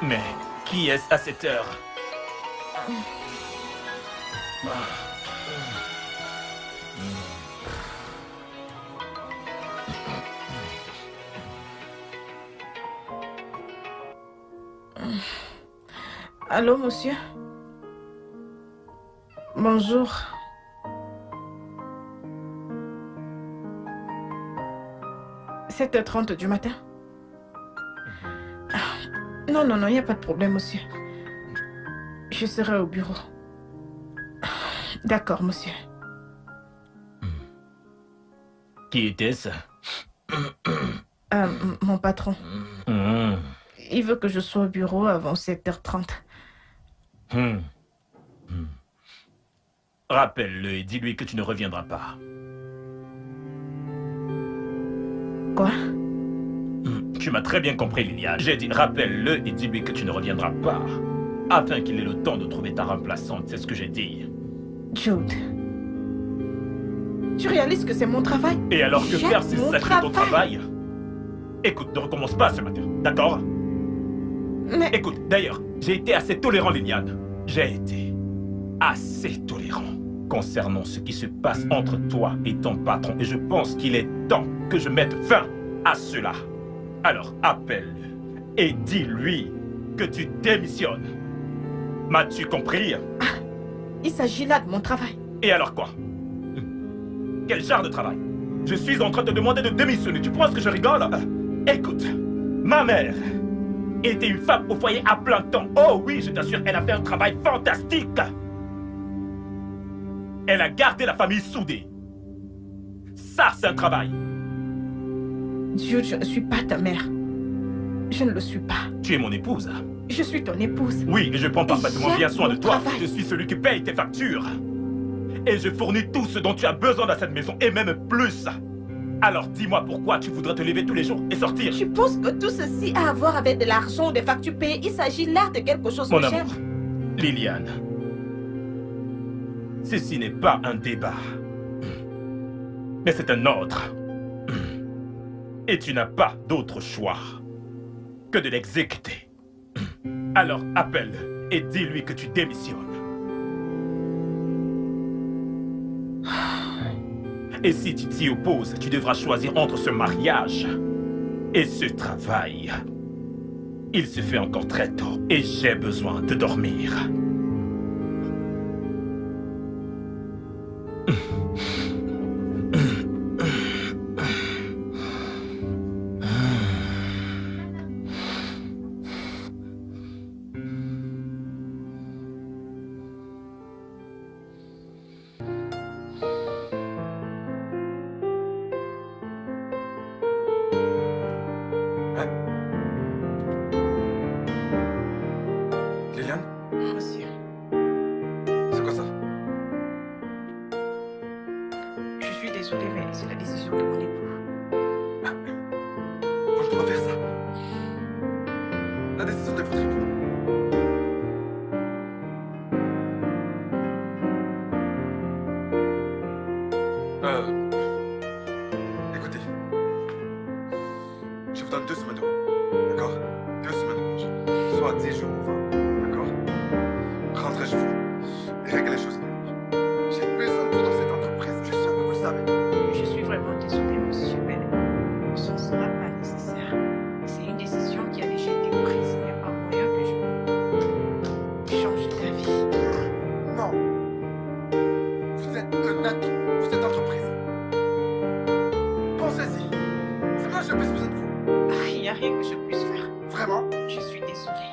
Speaker 2: Mais qui est-ce à cette heure?
Speaker 1: Allô, monsieur? Bonjour. « 7h30 du matin. Non, non, non, il n'y a pas de problème, monsieur. Je serai au bureau. D'accord, monsieur.
Speaker 2: Qui était-ce?
Speaker 1: Mon patron. Il veut que je sois au bureau avant 7h30.
Speaker 2: Rappelle-le et dis-lui que tu ne reviendras pas.
Speaker 1: Quoi?
Speaker 2: Tu m'as très bien compris, Liliane. J'ai dit rappelle-le et dis-lui que tu ne reviendras pas. Afin qu'il ait le temps de trouver ta remplaçante, c'est ce que j'ai dit.
Speaker 1: Jude. Tu réalises que c'est mon travail?
Speaker 2: Et alors que
Speaker 1: J'aime
Speaker 2: faire si
Speaker 1: mon
Speaker 2: c'est ton travail? Écoute, ne recommence pas ce matin, d'accord?
Speaker 1: Mais...
Speaker 2: Écoute, d'ailleurs, j'ai été assez tolérant, Liliane. J'ai été assez tolérant concernant ce qui se passe entre toi et ton patron. Et je pense qu'il est temps que je mette fin à cela. Alors, appelle-le et dis-lui que tu démissionnes. M'as-tu compris?
Speaker 1: Il s'agit là de mon travail.
Speaker 2: Et alors quoi? Quel genre de travail? Je suis en train de te demander de démissionner. Tu penses que je rigole? Écoute, ma mère était une femme au foyer à plein temps. Oh oui, je t'assure, elle a fait un travail fantastique. Elle a gardé la famille soudée. Ça, c'est un travail.
Speaker 1: Jude, je ne suis pas ta mère. Je ne le suis pas.
Speaker 2: Tu es mon épouse.
Speaker 1: Je suis ton épouse.
Speaker 2: Oui, et je prends parfaitement bien soin de
Speaker 1: mon
Speaker 2: toi.
Speaker 1: travail.
Speaker 2: Je suis celui qui paye tes factures. Et je fournis tout ce dont tu as besoin dans cette maison, et même plus. Alors dis-moi pourquoi tu voudrais te lever tous les jours et sortir.
Speaker 1: Tu penses que tout ceci a à voir avec de l'argent ou des factures payées? Il s'agit là de quelque chose
Speaker 2: Mon
Speaker 1: que
Speaker 2: amour,
Speaker 1: j'aime.
Speaker 2: Liliane, ceci n'est pas un débat, mais c'est un ordre. Et tu n'as pas d'autre choix que de l'exécuter. Alors appelle et dis-lui que tu démissionnes. Et si tu t'y opposes, tu devras choisir entre ce mariage et ce travail. Il se fait encore très tôt et j'ai besoin de dormir.
Speaker 3: Liliane,
Speaker 1: Monsieur,
Speaker 3: c'est quoi ça?
Speaker 1: je suis désolée, mais c'est la décision de mon époux.
Speaker 3: Vous ne pouvez pas faire ça. La décision de votre époux. règle les choses. J'ai besoin de vous dans cette entreprise. Je suis sûr que vous le savez.
Speaker 1: Je suis vraiment désolée, monsieur, mais ce ne sera pas nécessaire. C'est une décision qui a déjà été prise. Il n'y a pas moyen que je change d'avis.
Speaker 3: Non. Vous êtes un atout pour cette entreprise. Pensez-y. Vraiment, j'ai besoin de vous.
Speaker 1: Ah, il n'y a rien que je puisse faire.
Speaker 3: Vraiment.
Speaker 1: Je suis désolée.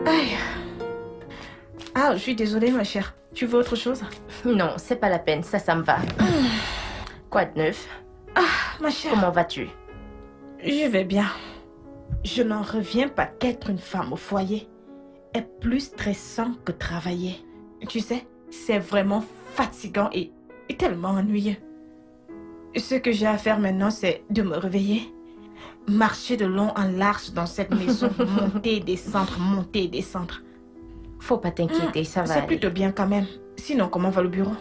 Speaker 1: Aïe. Ah, je suis désolée, ma chère. Tu veux autre chose?
Speaker 4: Non, c'est pas la peine, ça me va. Quoi de neuf?
Speaker 1: Ma chère,
Speaker 4: Comment vas-tu?
Speaker 1: je vais bien. Je n'en reviens pas qu'être une femme au foyer est plus stressant que travailler. Tu sais, c'est vraiment fatigant et tellement ennuyeux. Ce que j'ai à faire maintenant, c'est de me réveiller, marcher de long en large dans cette maison, monter et descendre.
Speaker 4: Faut pas t'inquiéter, ça va
Speaker 1: C'est
Speaker 4: aller.
Speaker 1: plutôt bien quand même. Sinon, comment va le bureau?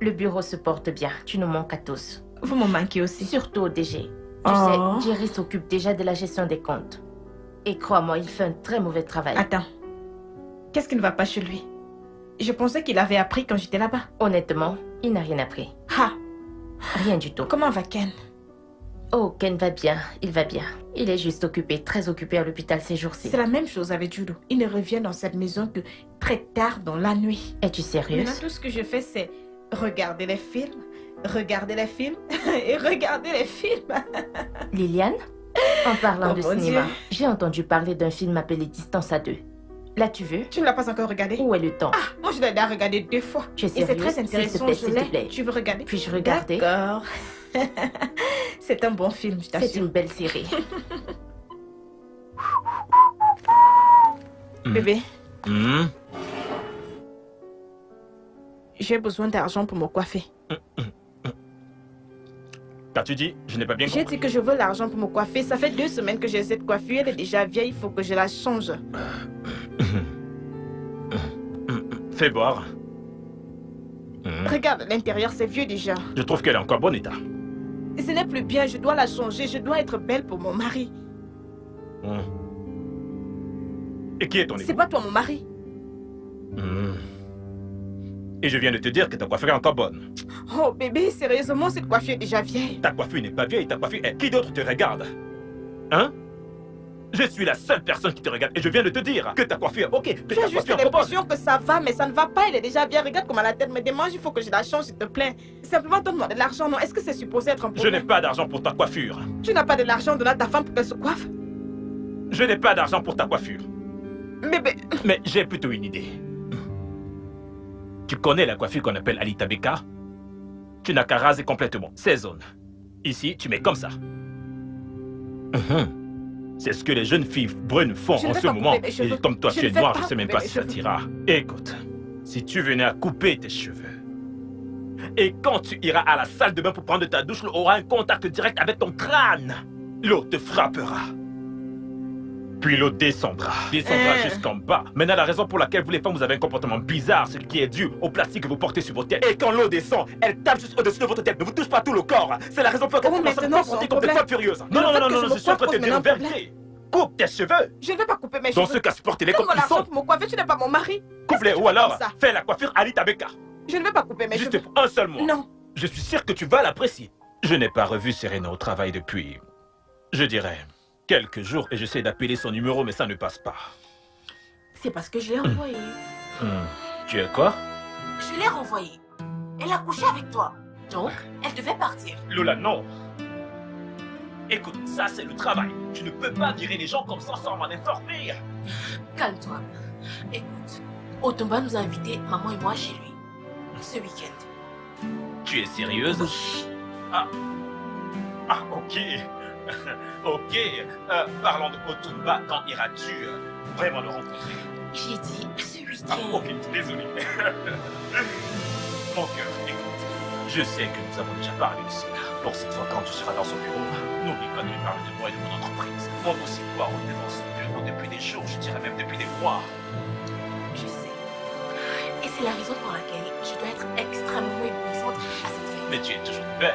Speaker 4: Le bureau se porte bien, tu nous manques à tous.
Speaker 1: Vous me manquez aussi.
Speaker 4: Surtout au DG. Tu
Speaker 1: Oh.
Speaker 4: sais, Jerry s'occupe déjà de la gestion des comptes. Et crois-moi, il fait un très mauvais travail.
Speaker 1: Attends, qu'est-ce qui ne va pas chez lui? Je pensais qu'il avait appris quand j'étais là-bas.
Speaker 4: Honnêtement, il n'a rien appris.
Speaker 1: Ah,
Speaker 4: Rien du tout.
Speaker 1: comment va Ken?
Speaker 4: Oh, Ken va bien, il va bien. Il est juste occupé, très occupé à l'hôpital ces jours-ci.
Speaker 1: C'est la même chose avec Judo. Il ne revient dans cette maison que très tard dans la nuit.
Speaker 4: Es-tu sérieuse?
Speaker 1: Maintenant, tout ce que je fais, c'est regarder les films et regarder les films.
Speaker 4: Liliane? En parlant
Speaker 1: Oh
Speaker 4: de
Speaker 1: mon
Speaker 4: cinéma,
Speaker 1: Dieu.
Speaker 4: j'ai entendu parler d'un film appelé Distance à deux. L'as-tu vu?
Speaker 1: Tu ne l'as pas encore regardé?
Speaker 4: Où est le temps?
Speaker 1: Ah, moi je l'ai déjà regardé 2 fois.
Speaker 4: Tu es
Speaker 1: Et c'est
Speaker 4: sérieuse?
Speaker 1: très
Speaker 4: S'il te
Speaker 1: intéressant,
Speaker 4: plaît,
Speaker 1: je
Speaker 4: s'il te plaît.
Speaker 1: l'ai. Tu veux regarder?
Speaker 4: Puis-je regarder?
Speaker 1: D'accord. C'est un bon film, je
Speaker 4: C'est
Speaker 1: t'assure.
Speaker 4: une belle série.
Speaker 1: Bébé,
Speaker 2: Hmm.
Speaker 1: j'ai besoin d'argent pour me coiffer.
Speaker 2: Qu'as-tu dit? Je n'ai pas bien
Speaker 1: J'ai
Speaker 2: compris.
Speaker 1: dit que je veux l'argent pour me coiffer. Ça fait 2 semaines que j'ai cette coiffure. Elle est déjà vieille, il faut que je la change.
Speaker 2: Fais voir. Hmm.
Speaker 1: Regarde, à l'intérieur, c'est vieux déjà.
Speaker 2: Je trouve qu'elle est encore en bon état.
Speaker 1: Et ce n'est plus bien, je dois la changer. Je dois être belle pour mon mari.
Speaker 2: Hmm. Et qui est ton
Speaker 1: C'est
Speaker 2: époux?
Speaker 1: pas toi mon mari.
Speaker 2: Hmm. Et je viens de te dire que ta coiffure est encore bonne.
Speaker 1: Oh bébé, sérieusement, cette coiffure est déjà vieille.
Speaker 2: Ta coiffure n'est pas vieille, ta coiffure est... Qui d'autre te regarde? Hein? Je suis la seule personne qui te regarde et je viens de te dire que ta coiffure est ok, que
Speaker 1: Tu
Speaker 2: ta
Speaker 1: as juste
Speaker 2: coiffure est encore bonne.
Speaker 1: l'impression que ça va, mais ça ne va pas. Elle est déjà vieille. Regarde comment la tête me démange. Il faut que je la change, s'il te plaît. Simplement, donne-moi de l'argent, non? Est-ce que c'est supposé être un
Speaker 2: Je n'ai
Speaker 1: problème?
Speaker 2: pas d'argent pour ta coiffure.
Speaker 1: Tu n'as pas de l'argent, donne à ta femme pour qu'elle se coiffe?
Speaker 2: Je n'ai pas d'argent pour ta coiffure.
Speaker 1: Bébé,
Speaker 2: Mais j'ai plutôt une idée. Tu connais la coiffure qu'on appelle Alita Beka? Tu n'as qu'à raser complètement ces zones. Ici, tu mets comme ça. C'est ce que les jeunes filles brunes font
Speaker 1: Je ne
Speaker 2: en
Speaker 1: vais
Speaker 2: ce
Speaker 1: pas
Speaker 2: moment.
Speaker 1: couper mes cheveux.
Speaker 2: Et comme toi,
Speaker 1: Je
Speaker 2: tu es
Speaker 1: ne vais
Speaker 2: noir,
Speaker 1: pas
Speaker 2: je sais même
Speaker 1: couper
Speaker 2: pas
Speaker 1: mes
Speaker 2: si ça
Speaker 1: cheveux.
Speaker 2: t'ira. Écoute, si tu venais à couper tes cheveux, et quand tu iras à la salle de bain pour prendre ta douche, l'eau aura un contact direct avec ton crâne. L'eau te frappera. Puis l'eau descendra jusqu'en bas. Maintenant, la raison pour laquelle vous les femmes, vous avez un comportement bizarre, ce qui est dû au plastique que vous portez sur votre tête. Et quand l'eau descend, elle tape juste au-dessus de votre tête, ne vous touche pas tout le corps. C'est la raison pour laquelle
Speaker 1: Oh,
Speaker 2: vous commencez à
Speaker 1: maintenant,
Speaker 2: vous
Speaker 1: c'est
Speaker 2: comporter
Speaker 1: un
Speaker 2: comme des
Speaker 1: problème.
Speaker 2: femmes furieuses.
Speaker 1: Le
Speaker 2: Non,
Speaker 1: fait
Speaker 2: non,
Speaker 1: que
Speaker 2: non,
Speaker 1: je
Speaker 2: non,
Speaker 1: me
Speaker 2: je suis en train de
Speaker 1: coiffe
Speaker 2: te dire la
Speaker 1: pose maintenant un
Speaker 2: vérité. Coupe tes cheveux.
Speaker 1: je ne vais pas couper mes
Speaker 2: Dans
Speaker 1: cheveux.
Speaker 2: ce cas, supportez-les comme
Speaker 1: Donne-moi
Speaker 2: ils
Speaker 1: l'argent
Speaker 2: sont.
Speaker 1: pour me coiffer. Tu n'es pas mon mari.
Speaker 2: Coupe-les
Speaker 1: tu
Speaker 2: ou
Speaker 1: fais
Speaker 2: alors,
Speaker 1: comme ça?
Speaker 2: fais la coiffure Alita Beka.
Speaker 1: Je ne vais pas couper mes
Speaker 2: Juste
Speaker 1: cheveux.
Speaker 2: pour un seul mois.
Speaker 1: Non.
Speaker 2: Je suis sûr que tu vas l'apprécier. Je n'ai pas revu Serena au travail depuis, je dirais, quelques jours et j'essaie d'appeler son numéro mais ça ne passe pas.
Speaker 6: C'est parce que je l'ai envoyée.
Speaker 2: Tu es quoi?
Speaker 6: Je l'ai renvoyée. Elle a couché avec toi. Donc, elle devait partir.
Speaker 2: Lola, non. Écoute, ça c'est le travail. Tu ne peux pas virer les gens comme ça sans m'en informer.
Speaker 6: Calme-toi. Écoute, Otomba nous a invités, maman et moi, chez lui. Ce week-end.
Speaker 2: Tu es sérieuse? Ah, ok. Ok. Parlons de Otumba, quand iras-tu vraiment le rencontrer?
Speaker 6: J'ai dit ce
Speaker 2: Ah,
Speaker 6: week-end.
Speaker 2: ok, désolé. Mon cœur, écoute, je sais que nous avons déjà parlé de cela. Pour cette fois, quand tu seras dans son bureau, n'oublie pas de lui parler de moi et de mon entreprise. Mon dossier Poirot est devant son bureau depuis des jours, je dirais même depuis des mois.
Speaker 6: Je sais. C'est la raison pour laquelle je dois être extrêmement éblouissante à cette fête.
Speaker 2: Mais tu es toujours belle.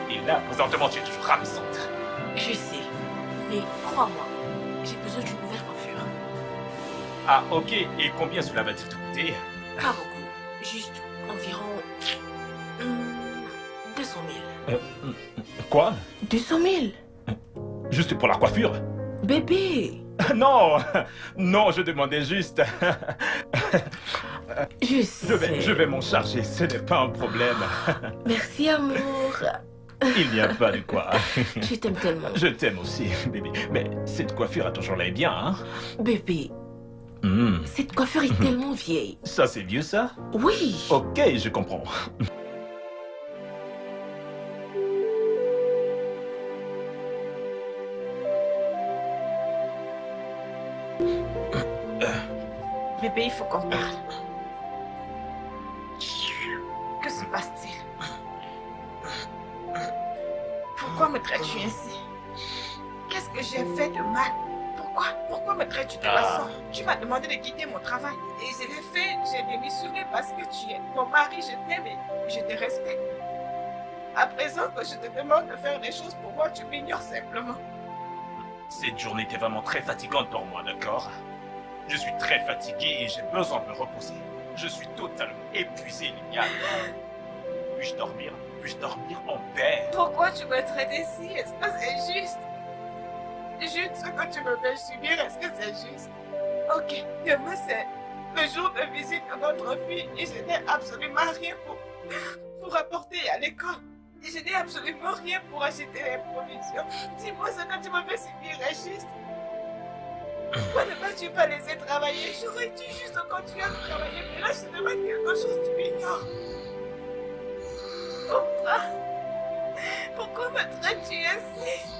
Speaker 2: Et là, présentement, tu es toujours ravissante.
Speaker 6: Je sais, mais crois-moi, j'ai besoin d'une nouvelle coiffure.
Speaker 2: Ah, ok. Et combien cela va-t-il te coûter?
Speaker 6: Pas beaucoup, juste environ 200 000.
Speaker 2: Quoi?
Speaker 6: 200 000?
Speaker 2: Juste pour la coiffure?
Speaker 6: Bébé!
Speaker 2: Non, non, je demandais juste.
Speaker 6: Je sais.
Speaker 2: Je vais m'en charger, ce n'est pas un problème.
Speaker 6: Merci, amour.
Speaker 2: Il n'y a pas de quoi.
Speaker 6: Je t'aime tellement.
Speaker 2: Je t'aime aussi, bébé. Mais cette coiffure a toujours l'air bien, hein?
Speaker 6: Bébé, cette coiffure est tellement vieille.
Speaker 2: Ça, c'est vieux, ça?
Speaker 6: Oui.
Speaker 2: Ok, je comprends.
Speaker 1: Bébé, il faut qu'on parle. Que se passe-t-il? Pourquoi me traites-tu ainsi? Qu'est-ce que j'ai fait de mal? Pourquoi me traites-tu de la sorte? Tu m'as demandé de quitter mon travail et je l'ai fait. J'ai démissionné parce que tu es mon mari, je t'aime et je te respecte. À présent que je te demande de faire des choses pour moi, tu m'ignores simplement.
Speaker 2: Cette journée était vraiment très fatigante pour moi, d'accord? Je suis très fatigué et j'ai besoin de me reposer. Je suis totalement épuisé, Liliane. Puis-je dormir? Puis-je dormir en paix?
Speaker 1: Pourquoi tu me traites ainsi? Est-ce que c'est juste? Juste ce que tu me fais subir, est-ce que c'est juste? Ok, demain c'est le jour de visite de notre fille et je n'ai absolument rien pour apporter à l'école. Je n'ai absolument rien pour acheter les provisions. Dis-moi ce que tu me fais subir est juste. Pourquoi ne m'as-tu pas laissé travailler? J'aurais dû juste continuer à travailler, mais là je te demande quelque chose, tu m'ignores. Pourquoi me traites-tu ainsi?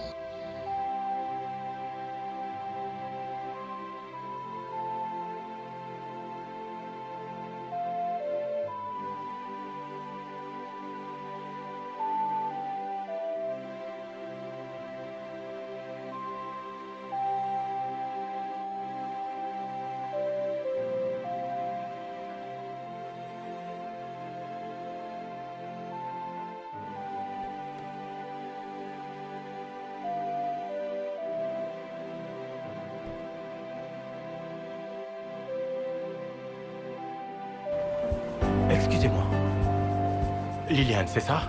Speaker 8: Excusez-moi. Liliane, c'est ça?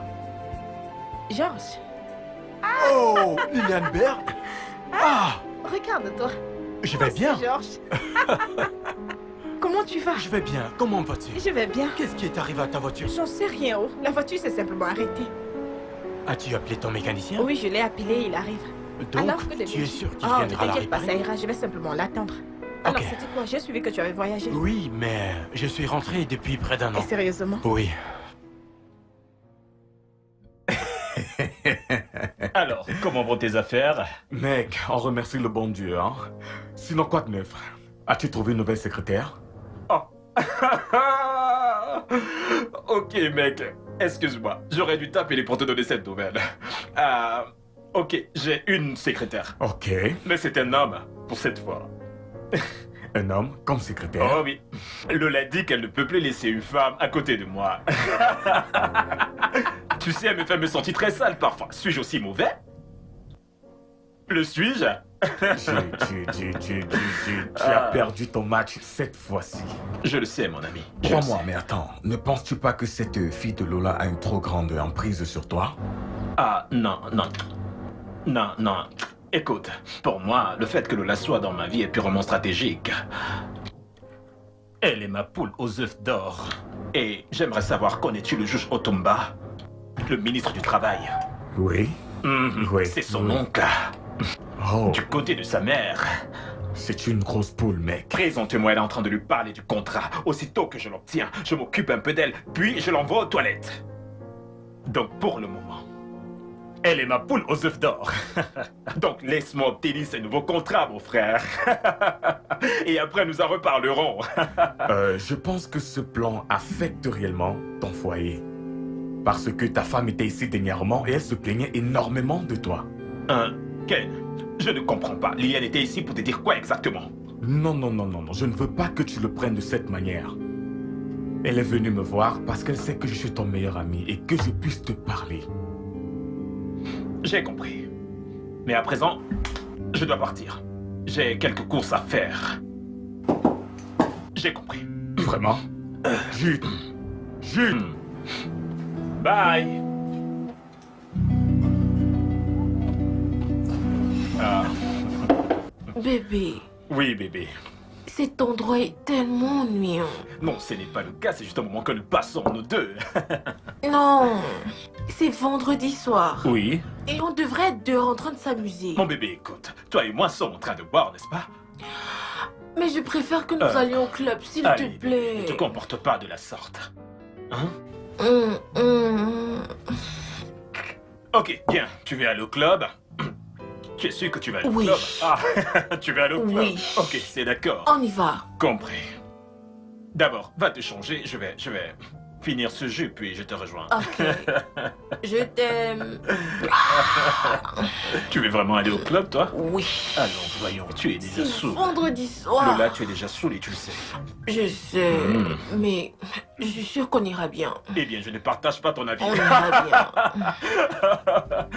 Speaker 1: Georges,
Speaker 8: Oh, Liliane Berg? Ah,
Speaker 1: regarde-toi.
Speaker 8: je vais bien.
Speaker 1: Georges. Comment tu vas?
Speaker 8: Je vais bien. Comment vas-tu?
Speaker 1: Je vais bien.
Speaker 8: Qu'est-ce qui est arrivé à ta voiture?
Speaker 1: J'en sais rien, oh. La voiture s'est simplement arrêtée.
Speaker 8: As-tu appelé ton mécanicien?
Speaker 1: Oui, je l'ai appelé, il arrive.
Speaker 8: Donc,
Speaker 1: Alors que
Speaker 8: tu es sûr qu'il
Speaker 1: Oh, ne
Speaker 8: viendra la
Speaker 1: t'inquiète pas, ça
Speaker 8: réparer?
Speaker 1: ira, je vais simplement l'attendre. Alors,
Speaker 8: Ok.
Speaker 1: c'était quoi? J'ai suivi que tu avais voyagé.
Speaker 8: Oui, mais je suis rentré depuis près d'un
Speaker 1: Et
Speaker 8: an.
Speaker 1: sérieusement?
Speaker 8: Oui.
Speaker 2: Alors, comment vont tes affaires?
Speaker 7: Mec, on remercie le bon Dieu, hein. Sinon, quoi de neuf? As-tu trouvé une nouvelle secrétaire?
Speaker 2: Oh. Ok, mec. Excuse-moi. J'aurais dû t'appeler pour te donner cette nouvelle. Ok, j'ai une secrétaire.
Speaker 7: Ok.
Speaker 2: Mais c'est un homme, pour cette fois.
Speaker 7: Un homme comme secrétaire?
Speaker 2: Oh oui. Lola dit qu'elle ne peut plus laisser une femme à côté de moi. Tu sais, elle me fait me sentir très sale parfois. Suis-je aussi mauvais? Le suis-je?
Speaker 7: Tu as perdu ton match cette fois-ci.
Speaker 2: Je le sais, mon ami. Je le
Speaker 7: Crois-moi,
Speaker 2: sais.
Speaker 7: mais attends, ne penses-tu pas que cette fille de Lola a une trop grande emprise sur toi?
Speaker 2: Ah, non, non. Non, non. Écoute, pour moi, le fait que Lola soit dans ma vie est purement stratégique. Elle est ma poule aux œufs d'or. Et j'aimerais savoir, connais-tu le juge Otumba, le ministre du Travail?
Speaker 7: Oui. Oui,
Speaker 2: c'est son
Speaker 7: oui.
Speaker 2: oncle.
Speaker 7: Oh,
Speaker 2: Du côté de sa mère.
Speaker 7: c'est une grosse poule, mec.
Speaker 2: Présentement, elle est en train de lui parler du contrat. Aussitôt que je l'obtiens, je m'occupe un peu d'elle, puis je l'envoie aux toilettes. Donc, pour le moment, elle est ma poule aux œufs d'or. Donc, laisse-moi obtenir ce nouveau contrat, mon frère. Et après, nous en reparlerons.
Speaker 7: Je pense que ce plan affecte réellement ton foyer. Parce que ta femme était ici dernièrement et elle se plaignait énormément de toi.
Speaker 2: Ken, je ne comprends pas. Liliane était ici pour te dire quoi exactement?
Speaker 7: Non, non, non, non, non. Je ne veux pas que tu le prennes de cette manière. Elle est venue me voir parce qu'elle sait que je suis ton meilleur ami et que je puisse te parler.
Speaker 2: J'ai compris. Mais à présent, je dois partir. J'ai quelques courses à faire. J'ai compris.
Speaker 7: Vraiment? Jude! Jude!
Speaker 2: Bye. Ah,
Speaker 6: Bébé,
Speaker 2: oui, bébé.
Speaker 6: cet endroit est tellement ennuyant.
Speaker 2: Non, ce n'est pas le cas, c'est juste un moment que nous passons, nous deux.
Speaker 6: Non, c'est vendredi soir.
Speaker 2: Oui.
Speaker 6: Et on devrait être dehors en train de s'amuser.
Speaker 2: Mon bébé, écoute, toi et moi sommes en train de boire, n'est-ce pas?
Speaker 6: Mais je préfère que nous allions au club, s'il
Speaker 2: Allez,
Speaker 6: te plaît.
Speaker 2: ne te comporte pas de la sorte. Hein? Ok, bien, tu veux aller au club? Tu es sûr que tu vas aller au
Speaker 6: Oui.
Speaker 2: club? Ah, tu veux aller au club?
Speaker 6: Oui.
Speaker 2: Ok, c'est d'accord.
Speaker 6: On y va.
Speaker 2: Compris. D'abord, va te changer, je vais finir ce jus, puis je te rejoins.
Speaker 6: Ok. Je t'aime.
Speaker 2: Tu veux vraiment aller au club, toi?
Speaker 6: Oui.
Speaker 2: Allons, voyons, tu es déjà
Speaker 6: C'est
Speaker 2: saoul.
Speaker 6: vendredi soir.
Speaker 2: Lola, tu es déjà saoul et tu le sais.
Speaker 6: Je sais, mais je suis sûre qu'on ira bien.
Speaker 2: Eh bien, je ne partage pas ton avis.
Speaker 6: On ira bien.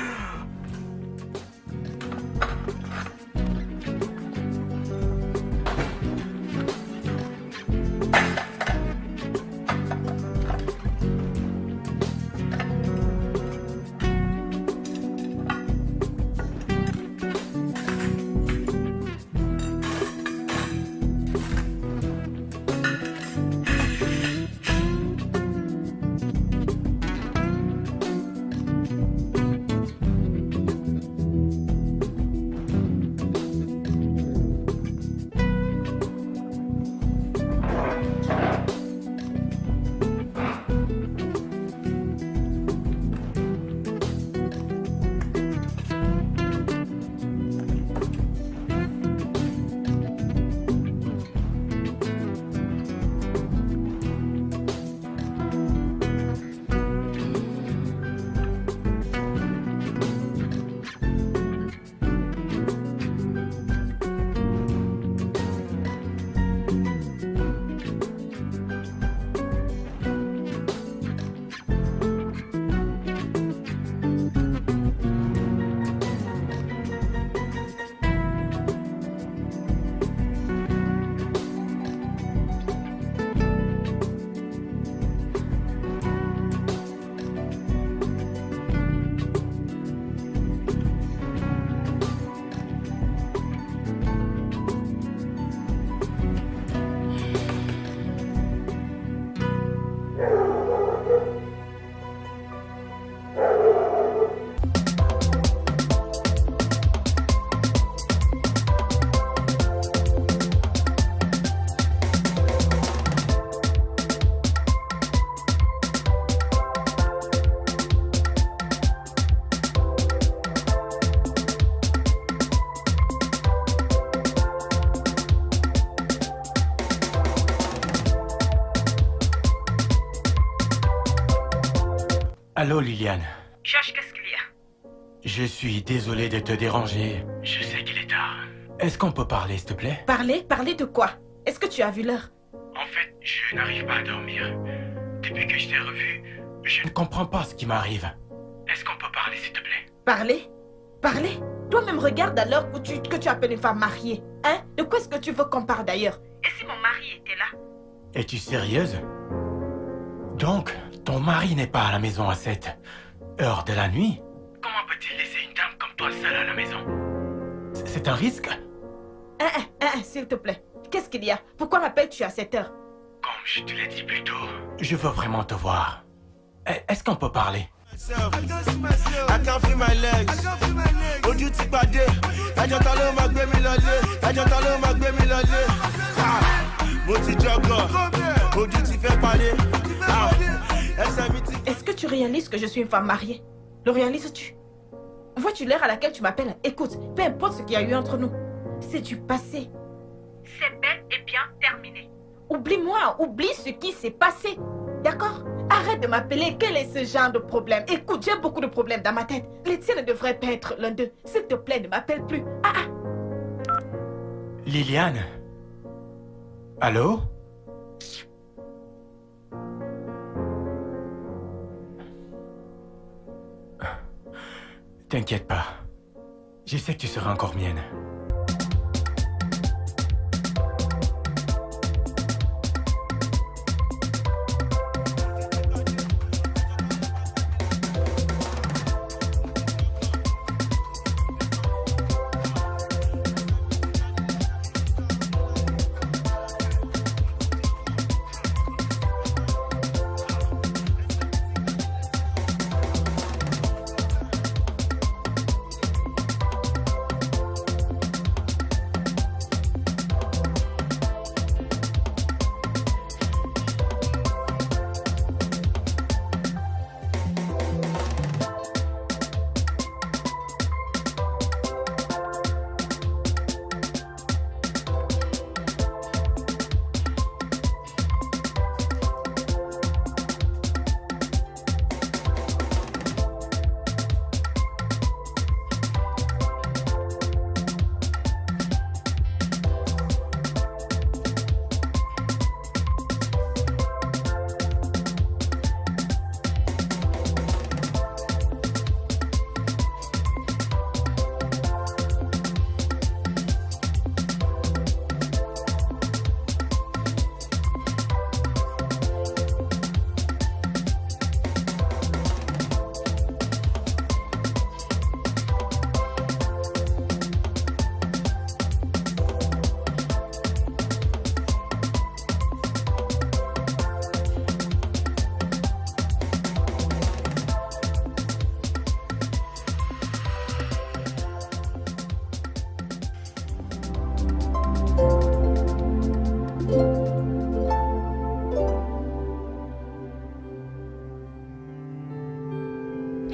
Speaker 8: Allô, Liliane.
Speaker 1: Josh, qu'est-ce qu'il y a?
Speaker 8: Je suis désolé de te déranger. Je sais qu'il est tard. Est-ce qu'on peut parler, s'il te plaît?
Speaker 1: Parler de quoi? Est-ce que tu as vu l'heure?
Speaker 8: En fait, je n'arrive pas à dormir. Depuis que je t'ai revu, je ne comprends pas ce qui m'arrive. Est-ce qu'on peut parler, s'il te plaît?
Speaker 1: Parler? Toi-même regarde à l'heure que tu appelles une femme mariée. Hein? De quoi est-ce que tu veux qu'on parle d'ailleurs? Et si mon mari était là?
Speaker 8: Es-tu sérieuse? Donc, ton mari n'est pas à la maison à cette heure de la nuit? Comment peut-il laisser une dame comme toi seule à la maison? C'est un risque?
Speaker 1: S'il te plaît. Qu'est-ce qu'il y a? Pourquoi m'appelles-tu à cette heure?
Speaker 8: Comme je te l'ai dit plus tôt, je veux vraiment te voir. Est-ce qu'on peut parler?
Speaker 9: I can't feel my legs. Ojú ti pàdé. Ẹjọ́ ta ló máa gbé mi lọlé. Ẹjọ́ ta ló máa gbé mi lọlé. Mo ti jọgọ̀. Ojú ti fẹ́ pàdé. Ẹsẹ̀ mi ti.
Speaker 1: Est-ce que tu réalises que je suis une femme mariée? Le réalises-tu? Vois-tu l'heure à laquelle tu m'appelles? Écoute, peu importe ce qu'il y a eu entre nous, c'est du passé. C'est bel et bien terminé. Oublie-moi, oublie ce qui s'est passé. D'accord? Arrête de m'appeler. Quel est ce genre de problème? Écoute, j'ai beaucoup de problèmes dans ma tête. Les tiens ne devraient pas être l'un d'eux. S'il te plaît, ne m'appelle plus.
Speaker 8: Liliane? Allô? T'inquiète pas. Je sais que tu seras encore mienne.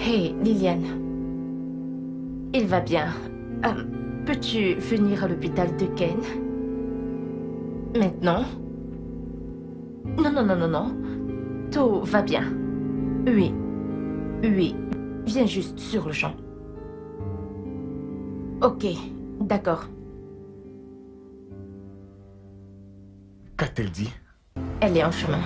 Speaker 4: Hey, Liliane. Il va bien. Peux-tu venir à l'hôpital de Ken? Maintenant? Non. Tout va bien. Oui. Viens juste sur le champ. Ok, d'accord.
Speaker 7: Qu'a-t-elle dit?
Speaker 4: Elle est en chemin.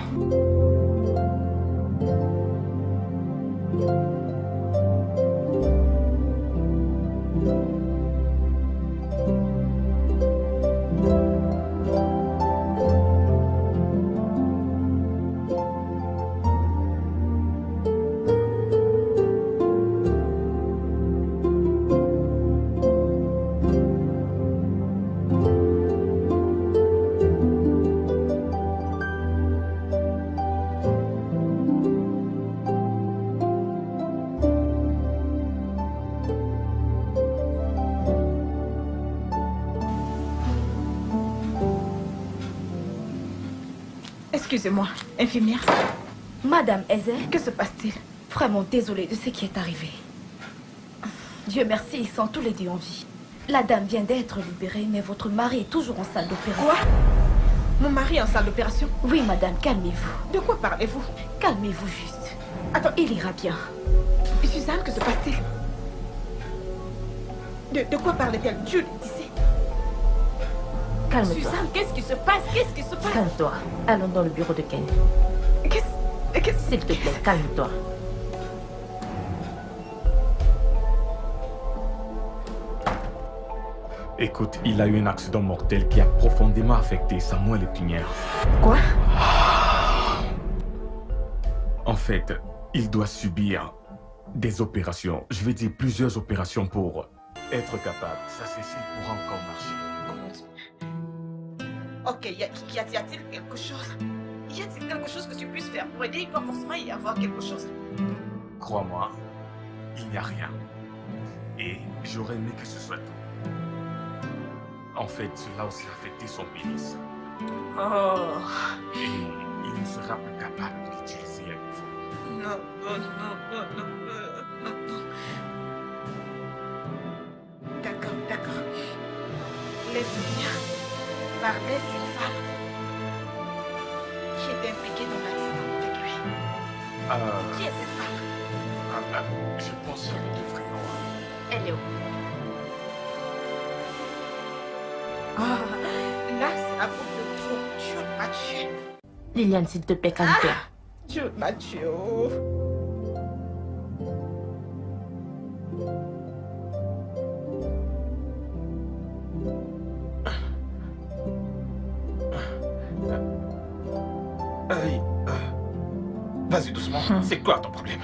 Speaker 1: Excusez-moi, infirmière.
Speaker 5: Madame Ezer,
Speaker 1: Que se passe-t-il?
Speaker 5: vraiment désolée de ce qui est arrivé. Dieu merci, ils sont tous les deux en vie. La dame vient d'être libérée, mais votre mari est toujours en salle d'opération.
Speaker 1: Quoi? Mon mari est en salle d'opération?
Speaker 5: Oui, madame, calmez-vous.
Speaker 1: De quoi parlez-vous?
Speaker 5: Calmez-vous juste.
Speaker 1: Attends,
Speaker 5: Il ira bien.
Speaker 1: Suzanne, que se passe-t-il? De quoi parle-t-elle? Jude, d'ici.
Speaker 4: Calme-toi.
Speaker 1: Suzanne, qu'est-ce qui se passe? Qu'est-ce qui se passe?
Speaker 4: Calme-toi. Allons dans le bureau de Ken.
Speaker 1: Qu'est-ce...
Speaker 4: S'il te plaît, calme-toi.
Speaker 7: Écoute, il a eu un accident mortel qui a profondément affecté Samuel Épinière.
Speaker 4: Quoi?
Speaker 7: En fait, il doit subir des opérations. Je vais dire plusieurs opérations pour être capable. Ça, c'est s'il pourra encore marcher.
Speaker 1: Ok, y a-t-il quelque chose? Y a-t-il quelque chose que tu puisses faire pour aider? Il doit forcément y avoir quelque chose.
Speaker 7: Crois-moi, il n'y a rien. Et j'aurais aimé que ce soit tout. En fait, cela a aussi affecté son pénis.
Speaker 1: Oh.
Speaker 7: Et il ne sera plus capable de l'utiliser à nouveau.
Speaker 1: Non. D'accord. Laisse-moi parler d'une femme qui est impliquée dans l'accident avec lui. Qui est cette femme?
Speaker 7: Je pense que nous devrions...
Speaker 4: Elle est où?
Speaker 1: Là, c'est la boucle de trop. Jude m'a tué.
Speaker 4: Liliane, s'il te plaît, calme-toi.
Speaker 1: Jude m'a tué.
Speaker 2: Vas-y doucement. C'est quoi ton problème?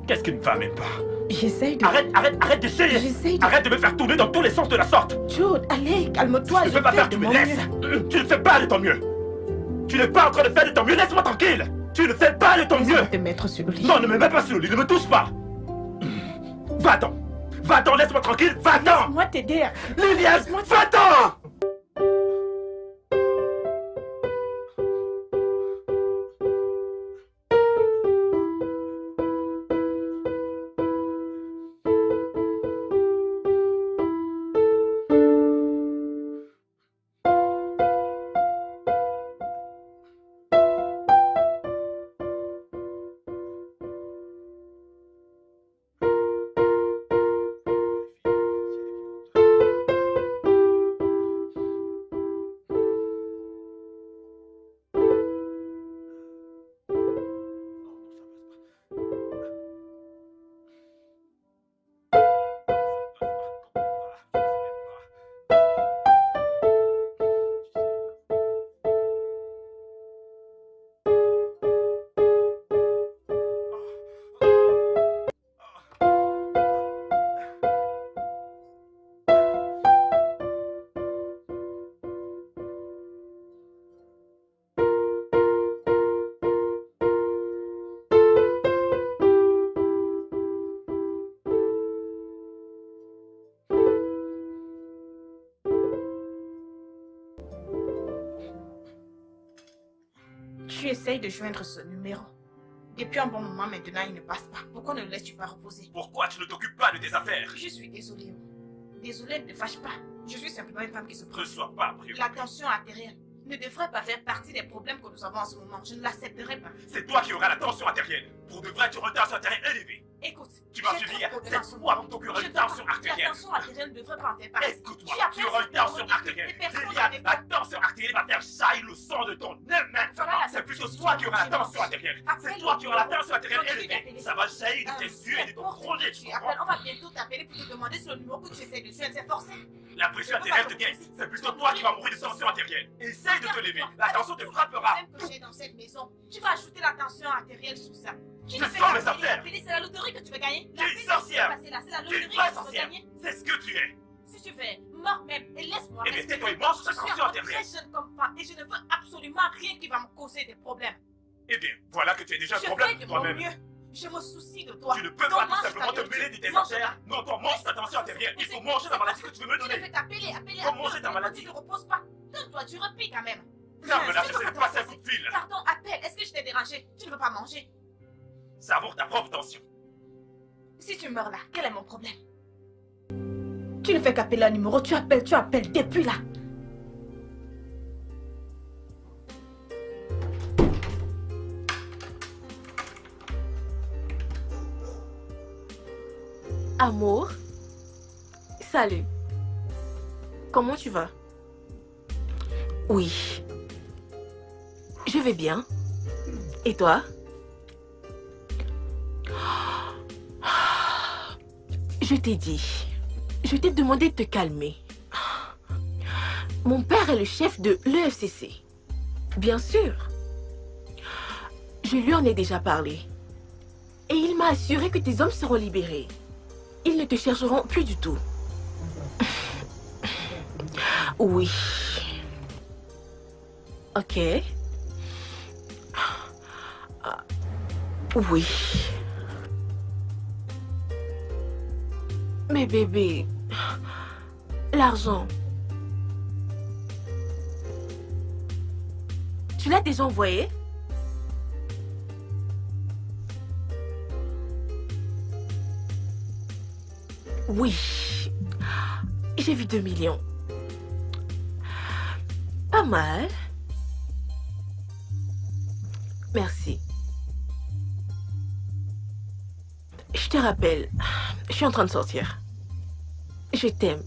Speaker 2: Qu'est-ce qu'une femme aime pas?
Speaker 1: J'essaye de...
Speaker 2: Arrête d'essayer.
Speaker 1: J'essaye de...
Speaker 2: Arrête de me faire tourner dans tous les sens de la sorte.
Speaker 1: Jude, allez, calme-toi.
Speaker 2: Tu ne peux pas faire que tu me laisses. Tu ne fais pas de ton mieux. Tu n'es pas en train de faire de ton mieux. Laisse-moi tranquille. Tu ne fais pas de ton mieux.
Speaker 1: Te mettre sur le lit.
Speaker 2: Non, ne me mets pas sur le lit. Ne me touche pas. Va-t'en. Va-t'en, laisse-moi tranquille. Va-t'en.
Speaker 1: Laisse-moi t'aider.
Speaker 2: Liliane, va-t'en.
Speaker 1: Tu essayes de joindre ce numéro. Depuis un bon moment maintenant, il ne passe pas. Pourquoi ne le laisses-tu pas reposer?
Speaker 2: Pourquoi tu ne t'occupes pas de tes affaires?
Speaker 1: Je suis désolée. Désolée, ne te fâche pas. Je suis simplement une femme qui se
Speaker 2: Ne
Speaker 1: préoccupe.
Speaker 2: sois pas préoccupé.
Speaker 1: La tension artérielle ne devrait pas faire partie des problèmes que nous avons en ce moment. Je ne l'accepterai pas.
Speaker 2: C'est toi qui auras la tension artérielle. Pour de vrai, tu auras une tension artérielle élevée.
Speaker 1: Écoute,
Speaker 2: Tu m'as
Speaker 1: j'ai
Speaker 2: suivi
Speaker 1: trop de
Speaker 2: hier.
Speaker 1: problèmes en ce
Speaker 2: C'est
Speaker 1: moment.
Speaker 2: toi qui auras
Speaker 1: Je
Speaker 2: une
Speaker 1: te parle.
Speaker 2: tension
Speaker 1: La
Speaker 2: artérielle.
Speaker 1: tension artérielle ne devrait pas en faire partie.
Speaker 2: Écoute-moi,
Speaker 1: Tu appelles
Speaker 2: tu auras une
Speaker 1: sur
Speaker 2: tension
Speaker 1: le numéro
Speaker 2: artérielle.
Speaker 1: des personnes
Speaker 2: Liliane,
Speaker 1: avec
Speaker 2: la
Speaker 1: moi.
Speaker 2: tension artérielle va faire jaillir le sang de ton nez maintenant. C'est plutôt toi qui auras la tension artérielle. C'est toi qui auras la tension artérielle élevée. Ça va jaillir de tes yeux et de ton grenouille, tu
Speaker 1: Tu appelles,
Speaker 2: comprends?
Speaker 1: on va bientôt t'appeler pour te demander si le numéro que tu essaies de joindre, c'est forcé.
Speaker 2: La pression artérielle te guette. C'est plutôt toi qui vas mourir de tension artérielle. Essaye de te lever. La tension te frappera.
Speaker 1: Même que j'ai dans cette maison, tu vas ajouter la tension artérielle sous ça. Tu
Speaker 2: Ce
Speaker 1: ne fais
Speaker 2: sont
Speaker 1: qu'appeler,
Speaker 2: mes affaires.
Speaker 1: appeler, c'est la loterie que tu veux gagner.
Speaker 2: Tu es une sorcière.
Speaker 1: C'est la
Speaker 2: Tu es
Speaker 1: loterie
Speaker 2: une
Speaker 1: que
Speaker 2: vraie
Speaker 1: tu veux
Speaker 2: sorcière.
Speaker 1: gagner.
Speaker 2: C'est ce que tu es.
Speaker 1: Si tu fais mort même, et laisse-moi
Speaker 2: Eh bien,
Speaker 1: respirer.
Speaker 2: tais-toi et mange ta
Speaker 1: Je suis
Speaker 2: tension
Speaker 1: encore
Speaker 2: artérielle.
Speaker 1: très jeune comme femme et je ne veux absolument rien qui va me causer des problèmes.
Speaker 2: Eh bien, voilà que tu as déjà un
Speaker 1: Je
Speaker 2: problème
Speaker 1: fais
Speaker 2: de
Speaker 1: de mon
Speaker 2: toi-même.
Speaker 1: mieux. Je me soucie de toi.
Speaker 2: Tu ne peux
Speaker 1: Donc
Speaker 2: pas tout
Speaker 1: mange
Speaker 2: simplement
Speaker 1: ta
Speaker 2: te
Speaker 1: nourriture.
Speaker 2: mêler de tes
Speaker 1: Mange
Speaker 2: affaires.
Speaker 1: ta-
Speaker 2: Non, toi, mange ta tension artérielle. Il faut manger la maladie que tu veux me
Speaker 1: Je
Speaker 2: donner.
Speaker 1: vais t'appeler.
Speaker 2: Faut manger ta maladie.
Speaker 1: Tu ne reposes pas. Donne-toi du repos quand même.
Speaker 2: Non, mais là,
Speaker 1: Je
Speaker 2: j'essaie
Speaker 1: veux
Speaker 2: de
Speaker 1: pas
Speaker 2: passer un
Speaker 1: t'en
Speaker 2: coup de fil.
Speaker 1: Pardon, appelle. Est-ce que je t'ai dérangé? Tu ne veux pas manger?
Speaker 2: Savoure ta propre tension.
Speaker 1: Si tu meurs là, quel est mon problème? Tu ne fais qu'appeler un numéro, tu appelles depuis là.
Speaker 4: Amour, salut. Comment tu vas? Oui. Je vais bien. Et toi? Je t'ai dit. Je t'ai demandé de te calmer. Mon père est le chef de l'EFCC. Bien sûr. Je lui en ai déjà parlé. Et il m'a assuré que tes hommes seront libérés. Ils ne te chercheront plus du tout. Oui. Ok. Oui. Mais bébé, l'argent. Tu l'as déjà envoyé? Oui. J'ai vu 2 millions. Pas mal. Merci. Je te rappelle, je suis en train de sortir. Je t'aime.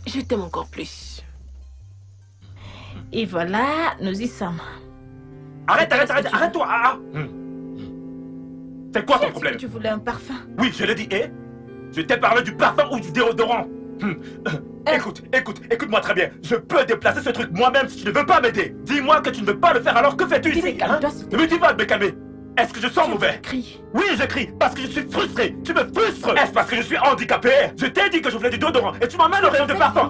Speaker 4: Je t'aime encore plus.
Speaker 1: Et voilà, nous y sommes.
Speaker 2: Arrête-toi. C'est quoi
Speaker 1: Qui a
Speaker 2: ton
Speaker 1: dit
Speaker 2: problème?
Speaker 1: que tu voulais un parfum?
Speaker 2: Oui, je l'ai dit, et je t'ai parlé du parfum ou du déodorant. Écoute-moi très bien. Je peux déplacer ce truc moi-même si tu ne veux pas m'aider. Dis-moi que tu ne veux pas le faire, alors que fais-tu ici, hein? Ne me dis pas de me calmer. Est-ce que je sens mauvais?
Speaker 1: Crie.
Speaker 2: Oui, je crie, parce que je suis frustré. Tu me frustres. Est-ce parce que je suis handicapé? Je t'ai dit que je voulais du déodorant et tu m'emmènes au rayon de parfum.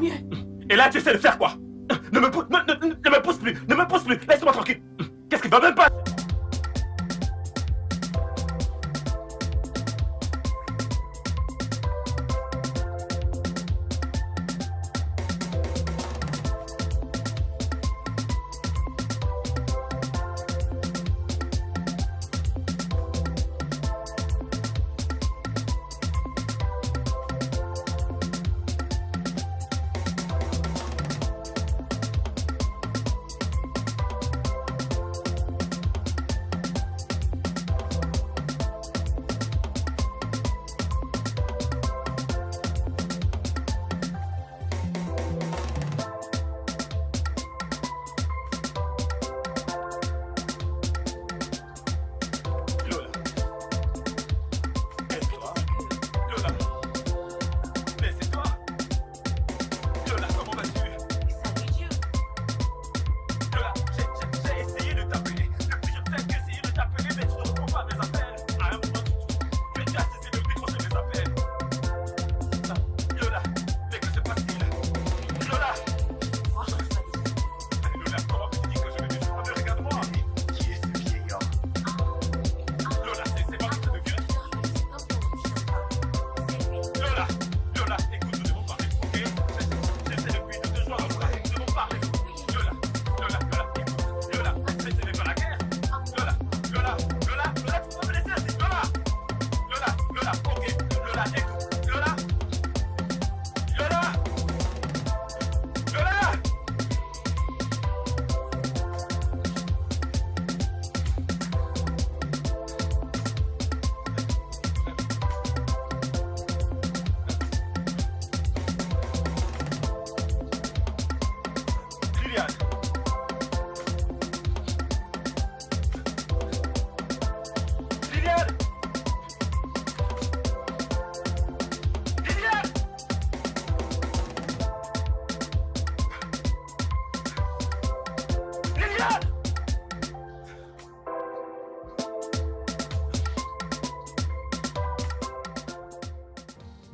Speaker 2: Et là, tu essaies de faire quoi? Ne me pousse plus, ne me pousse plus. Laisse-moi tranquille. Qu'est-ce qui va même pas?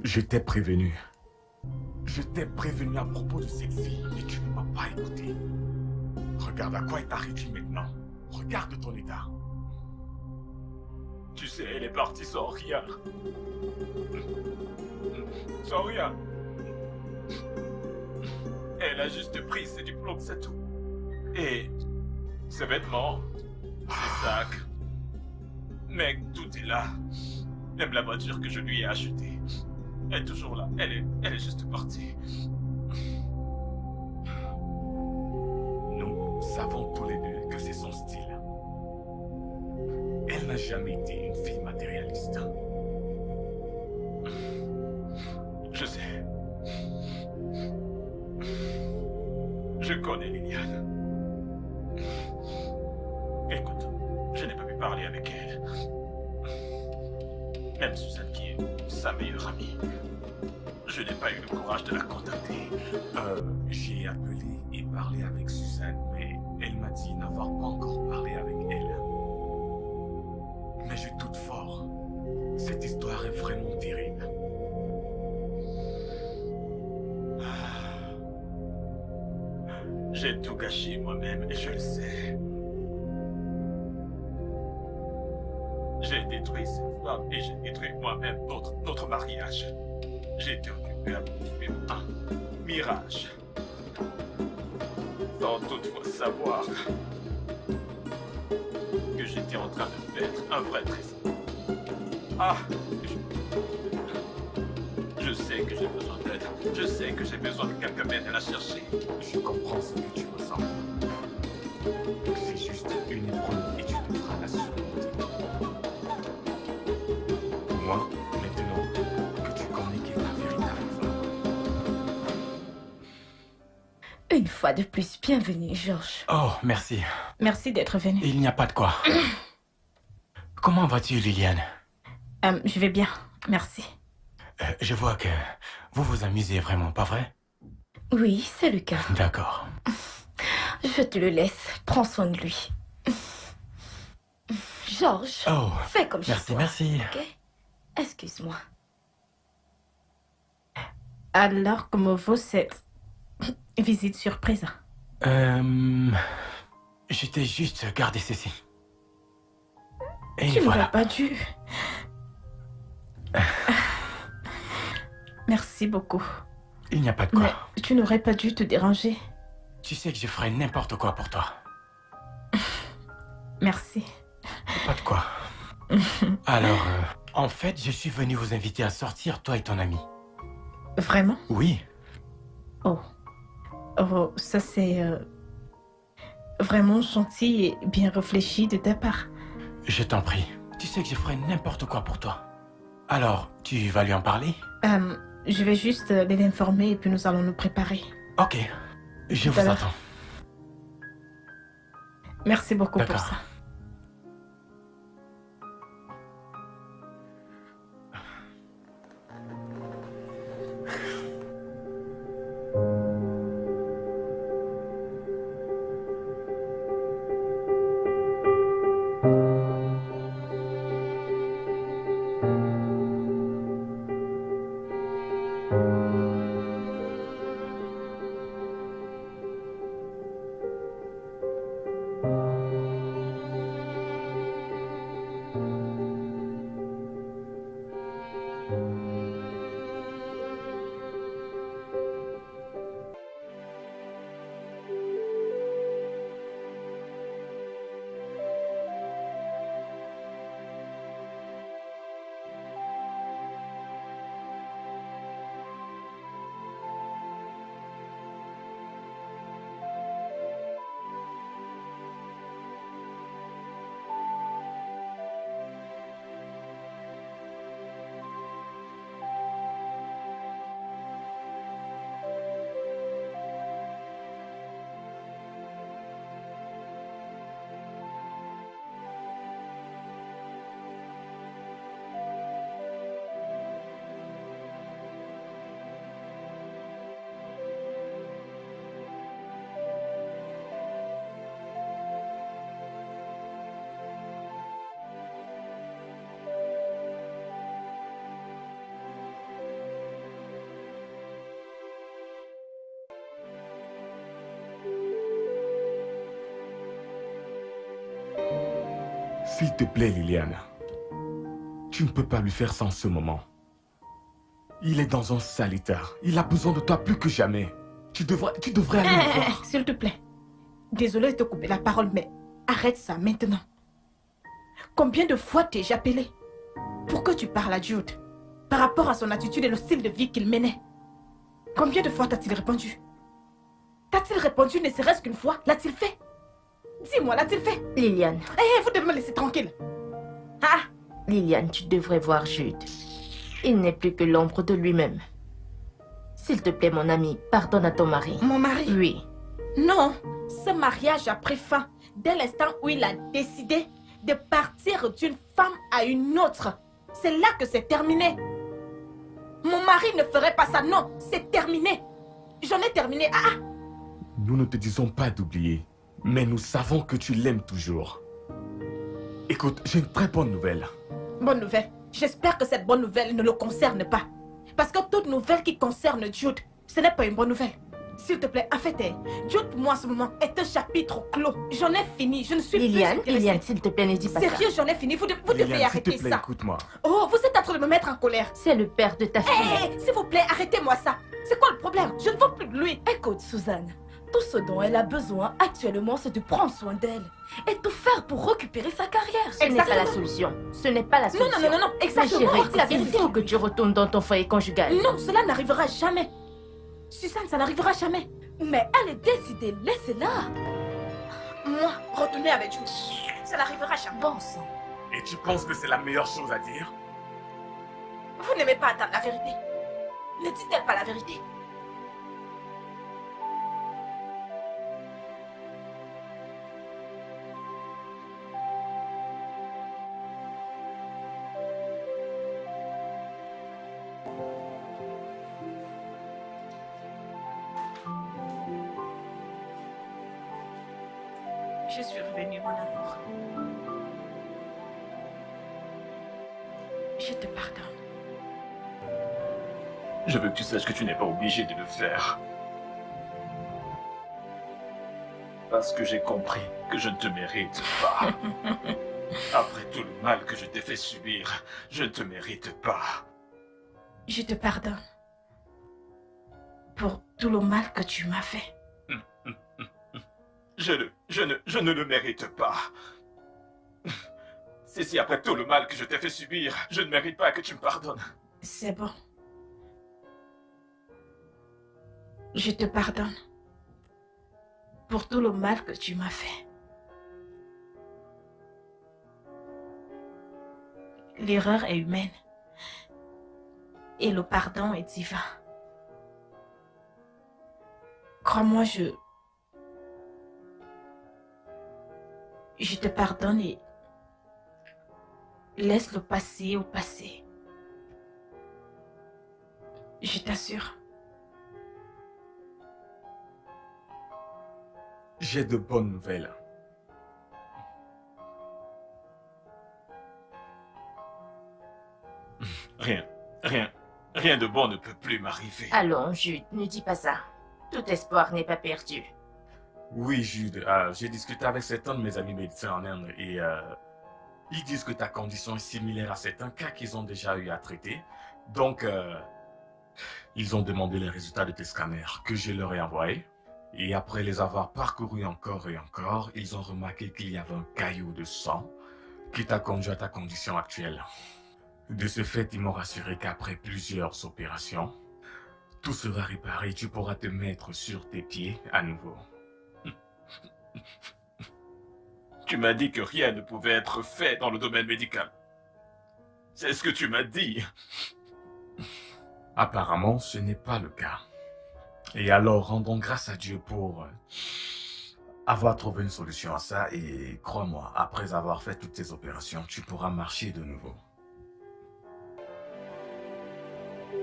Speaker 7: Je t'ai prévenu. Je t'ai prévenu à propos de cette fille et tu ne m'as pas écouté. Regarde à quoi est arrivé maintenant. Regarde ton état.
Speaker 2: Tu sais, elle est partie sans rien. Sans rien. Elle a juste pris ses diplômes, c'est tout. Et ses vêtements, ses sacs. Mec, tout est là. Même la voiture que je lui ai achetée. Elle est toujours là. Elle est juste partie.
Speaker 7: Nous savons tous les deux que c'est son style. Elle n'a jamais été une fille matérialiste.
Speaker 2: Je sais. Je connais Liliane. Écoute, je n'ai pas pu parler avec elle. Même Suzanne qui est sa meilleure amie. Je n'ai pas eu le courage de la contacter.
Speaker 7: J'ai appelé et parlé avec Suzanne, mais elle m'a dit n'avoir pas encore parlé avec elle. Mais je doute fort. Cette histoire est vraiment terrible.
Speaker 2: J'ai tout gâché moi-même et je le sais. J'ai détruit cette femme et j'ai détruit moi-même notre mariage. J'ai été occupé à m'occuper d'un mirage. Sans toutefois savoir que j'étais en train de perdre un vrai trésor. Ah, je sais que j'ai besoin d'aide. Je sais que j'ai besoin que quelqu'un m'aide à la chercher.
Speaker 7: Je comprends ce que tu ressens. C'est juste une épreuve et tu devras la surmonter. Moi, maintenant que tu connais qui est ta véritable femme.
Speaker 5: Une fois de plus, bienvenue, Georges.
Speaker 8: Oh, merci.
Speaker 1: Merci d'être venu.
Speaker 8: Il n'y a pas de quoi. Comment vas-tu, Liliane?
Speaker 1: Je vais bien, merci.
Speaker 8: Je vois que vous vous amusez vraiment, pas vrai?
Speaker 5: Oui, c'est le cas.
Speaker 8: D'accord.
Speaker 5: Je te le laisse. Prends soin de lui. Georges,
Speaker 8: Oh,
Speaker 5: fais comme chez
Speaker 8: merci,
Speaker 5: toi.
Speaker 8: merci.
Speaker 5: Ok? Excuse-moi.
Speaker 1: Alors, comment vaut cette visite surprise?
Speaker 8: J'étais juste garder ceci. Et
Speaker 1: Tu
Speaker 8: voilà.
Speaker 1: n'aurais pas dû. Merci beaucoup.
Speaker 8: Il n'y a pas de quoi.
Speaker 1: Mais tu n'aurais pas dû te déranger.
Speaker 8: Tu sais que je ferais n'importe quoi pour toi.
Speaker 1: Merci.
Speaker 8: Pas de quoi. Alors, en fait, je suis venu vous inviter à sortir, toi et ton ami.
Speaker 1: Vraiment?
Speaker 8: Oui.
Speaker 1: Oh. Oh, ça c'est vraiment gentil et bien réfléchi de ta part.
Speaker 8: Je t'en prie. Tu sais que je ferais n'importe quoi pour toi. Alors, tu vas lui en parler?
Speaker 1: Je vais juste l'informer et puis nous allons nous préparer.
Speaker 8: Ok. Je
Speaker 1: Tout à
Speaker 8: vous
Speaker 1: l'heure.
Speaker 8: attends.
Speaker 1: Merci beaucoup pour
Speaker 8: D'accord.
Speaker 1: ça.
Speaker 7: S'il te plaît, Liliane. Tu ne peux pas lui faire ça en ce moment. Il est dans un sale état. Il a besoin de toi plus que jamais. Tu devrais aller le voir.
Speaker 1: S'il te plaît. Désolée de te couper la parole, mais arrête ça maintenant. Combien de fois t'ai-je appelé pour que tu parles à Jude par rapport à son attitude et le style de vie qu'il menait? Combien de fois t'a-t-il répondu? T'a-t-il répondu ne serait-ce qu'une fois? L'a-t-il fait? Dis-moi, l'a-t-il fait?
Speaker 5: Liliane,
Speaker 1: Vous devez me laisser tranquille. Ah,
Speaker 5: Liliane, tu devrais voir Jude. Il n'est plus que l'ombre de lui-même. S'il te plaît, mon ami, pardonne à ton mari.
Speaker 1: mon mari.
Speaker 5: Oui.
Speaker 1: Non, ce mariage a pris fin dès l'instant où il a décidé de partir d'une femme à une autre. C'est là que c'est terminé. Mon mari ne ferait pas ça, non, c'est terminé. J'en ai terminé. Ah,
Speaker 7: Nous ne te disons pas d'oublier, mais nous savons que tu l'aimes toujours. Écoute, j'ai une très bonne nouvelle.
Speaker 1: bonne nouvelle. J'espère que cette bonne nouvelle ne le concerne pas. Parce que toute nouvelle qui concerne Jude, ce n'est pas une bonne nouvelle. S'il te plaît, en fait, Jude pour moi en ce moment est un chapitre clos. J'en ai fini, je ne suis
Speaker 5: Liliane,
Speaker 1: plus intéressée.
Speaker 5: Liliane, s'il te plaît, ne dis pas ça.
Speaker 1: Sérieux, j'en ai fini. Vous devez
Speaker 7: Liliane, s'il te
Speaker 1: arrêter
Speaker 7: plaît,
Speaker 1: ça.
Speaker 7: écoute-moi.
Speaker 1: Oh, vous êtes en train de me mettre en colère.
Speaker 5: C'est le père de ta fille.
Speaker 1: S'il vous plaît, arrêtez-moi ça. C'est quoi le problème? Je ne veux plus de lui.
Speaker 6: Écoute, Suzanne, tout ce dont elle a besoin actuellement, c'est de prendre soin d'elle et tout faire pour récupérer sa carrière.
Speaker 5: Ce n'est pas la
Speaker 1: Exactement.
Speaker 5: solution. Ce n'est pas la
Speaker 1: Non,
Speaker 5: solution.
Speaker 1: non, non, non, non,
Speaker 5: Ma
Speaker 1: exactement.
Speaker 5: chérie,
Speaker 1: Dis la
Speaker 5: il
Speaker 1: vérité.
Speaker 5: faut que tu retournes dans ton foyer conjugal.
Speaker 1: Non, cela n'arrivera jamais. Suzanne, ça n'arrivera jamais.
Speaker 6: Mais elle est décidée, laissez-la.
Speaker 1: Moi, retourner avec Jude, ça n'arrivera jamais.
Speaker 6: Bon sang.
Speaker 7: Et tu penses que c'est la meilleure chose à dire?
Speaker 1: Vous n'aimez pas entendre la vérité. Ne dit-elle pas la vérité? Je suis revenue, mon amour. Je te pardonne.
Speaker 2: Je veux que tu saches que tu n'es pas obligé de le faire. Parce que j'ai compris que je ne te mérite pas. Après tout le mal que je t'ai fait subir, je ne te mérite pas.
Speaker 1: Je te pardonne. Pour tout le mal que tu m'as fait.
Speaker 2: Je ne le mérite pas. Si après tout le mal que je t'ai fait subir, je ne mérite pas que tu me pardonnes.
Speaker 1: C'est bon. Je te pardonne. Pour tout le mal que tu m'as fait. L'erreur est humaine. Et le pardon est divin. Crois-moi, je te pardonne et laisse le passé au passé. Je t'assure.
Speaker 7: J'ai de bonnes nouvelles.
Speaker 2: Rien de bon ne peut plus m'arriver.
Speaker 10: Allons, Jude, ne dis pas ça. Tout espoir n'est pas perdu.
Speaker 7: Oui, Jude, j'ai discuté avec certains de mes amis médecins en Inde et ils disent que ta condition est similaire à certains cas qu'ils ont déjà eu à traiter. Donc, ils ont demandé les résultats de tes scanners que je leur ai envoyés. Et après les avoir parcourus encore et encore, ils ont remarqué qu'il y avait un caillou de sang qui t'a conduit à ta condition actuelle. De ce fait, ils m'ont rassuré qu'après plusieurs opérations, tout sera réparé et tu pourras te mettre sur tes pieds à nouveau.
Speaker 2: Tu m'as dit que rien ne pouvait être fait dans le domaine médical. C'est ce que tu m'as dit.
Speaker 7: Apparemment, ce n'est pas le cas. Et alors, rendons grâce à Dieu pour avoir trouvé une solution à ça. Et crois-moi, après avoir fait toutes ces opérations, tu pourras marcher de nouveau.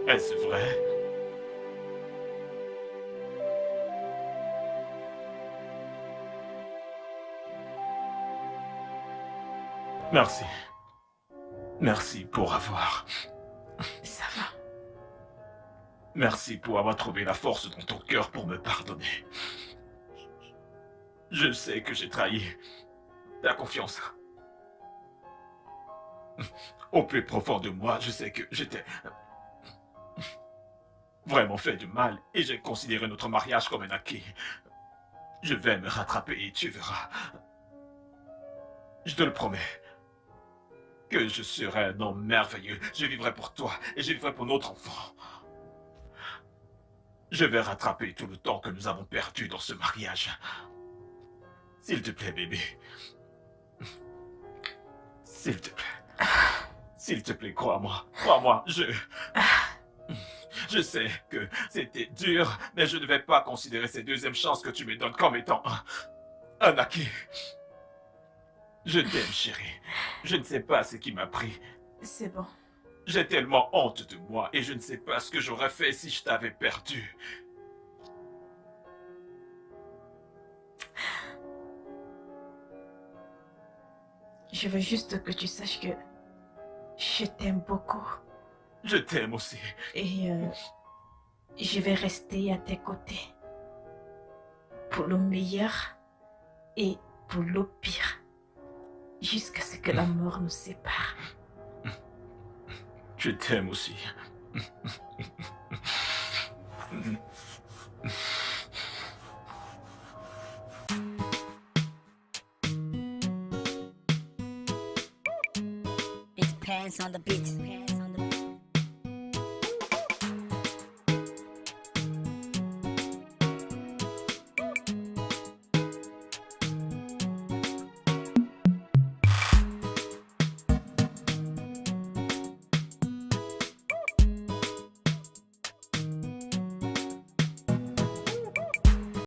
Speaker 2: Est-ce vrai? Merci. Merci pour avoir...
Speaker 1: Ça va.
Speaker 2: Merci pour avoir trouvé la force dans ton cœur pour me pardonner. Je sais que j'ai trahi ta confiance. Au plus profond de moi, je sais que j'étais vraiment fait du mal et j'ai considéré notre mariage comme un acquis. Je vais me rattraper et tu verras. Je te le promets. Que je serai un homme merveilleux. Je vivrai pour toi et je vivrai pour notre enfant. Je vais rattraper tout le temps que nous avons perdu dans ce mariage. S'il te plaît, bébé. S'il te plaît. S'il te plaît, crois-moi. Crois-moi, je sais que c'était dur, mais je ne vais pas considérer ces deuxièmes chances que tu me donnes comme étant un acquis. Je t'aime, chérie. Je ne sais pas ce qui m'a pris.
Speaker 1: C'est bon.
Speaker 2: J'ai tellement honte de moi et je ne sais pas ce que j'aurais fait si je t'avais perdu.
Speaker 1: Je veux juste que tu saches que je t'aime beaucoup.
Speaker 2: Je t'aime aussi.
Speaker 1: Et je vais rester à tes côtés. Pour le meilleur et pour le pire. Jusqu'à ce que la mort nous sépare.
Speaker 2: Je t'aime aussi.
Speaker 11: It depends on the beat.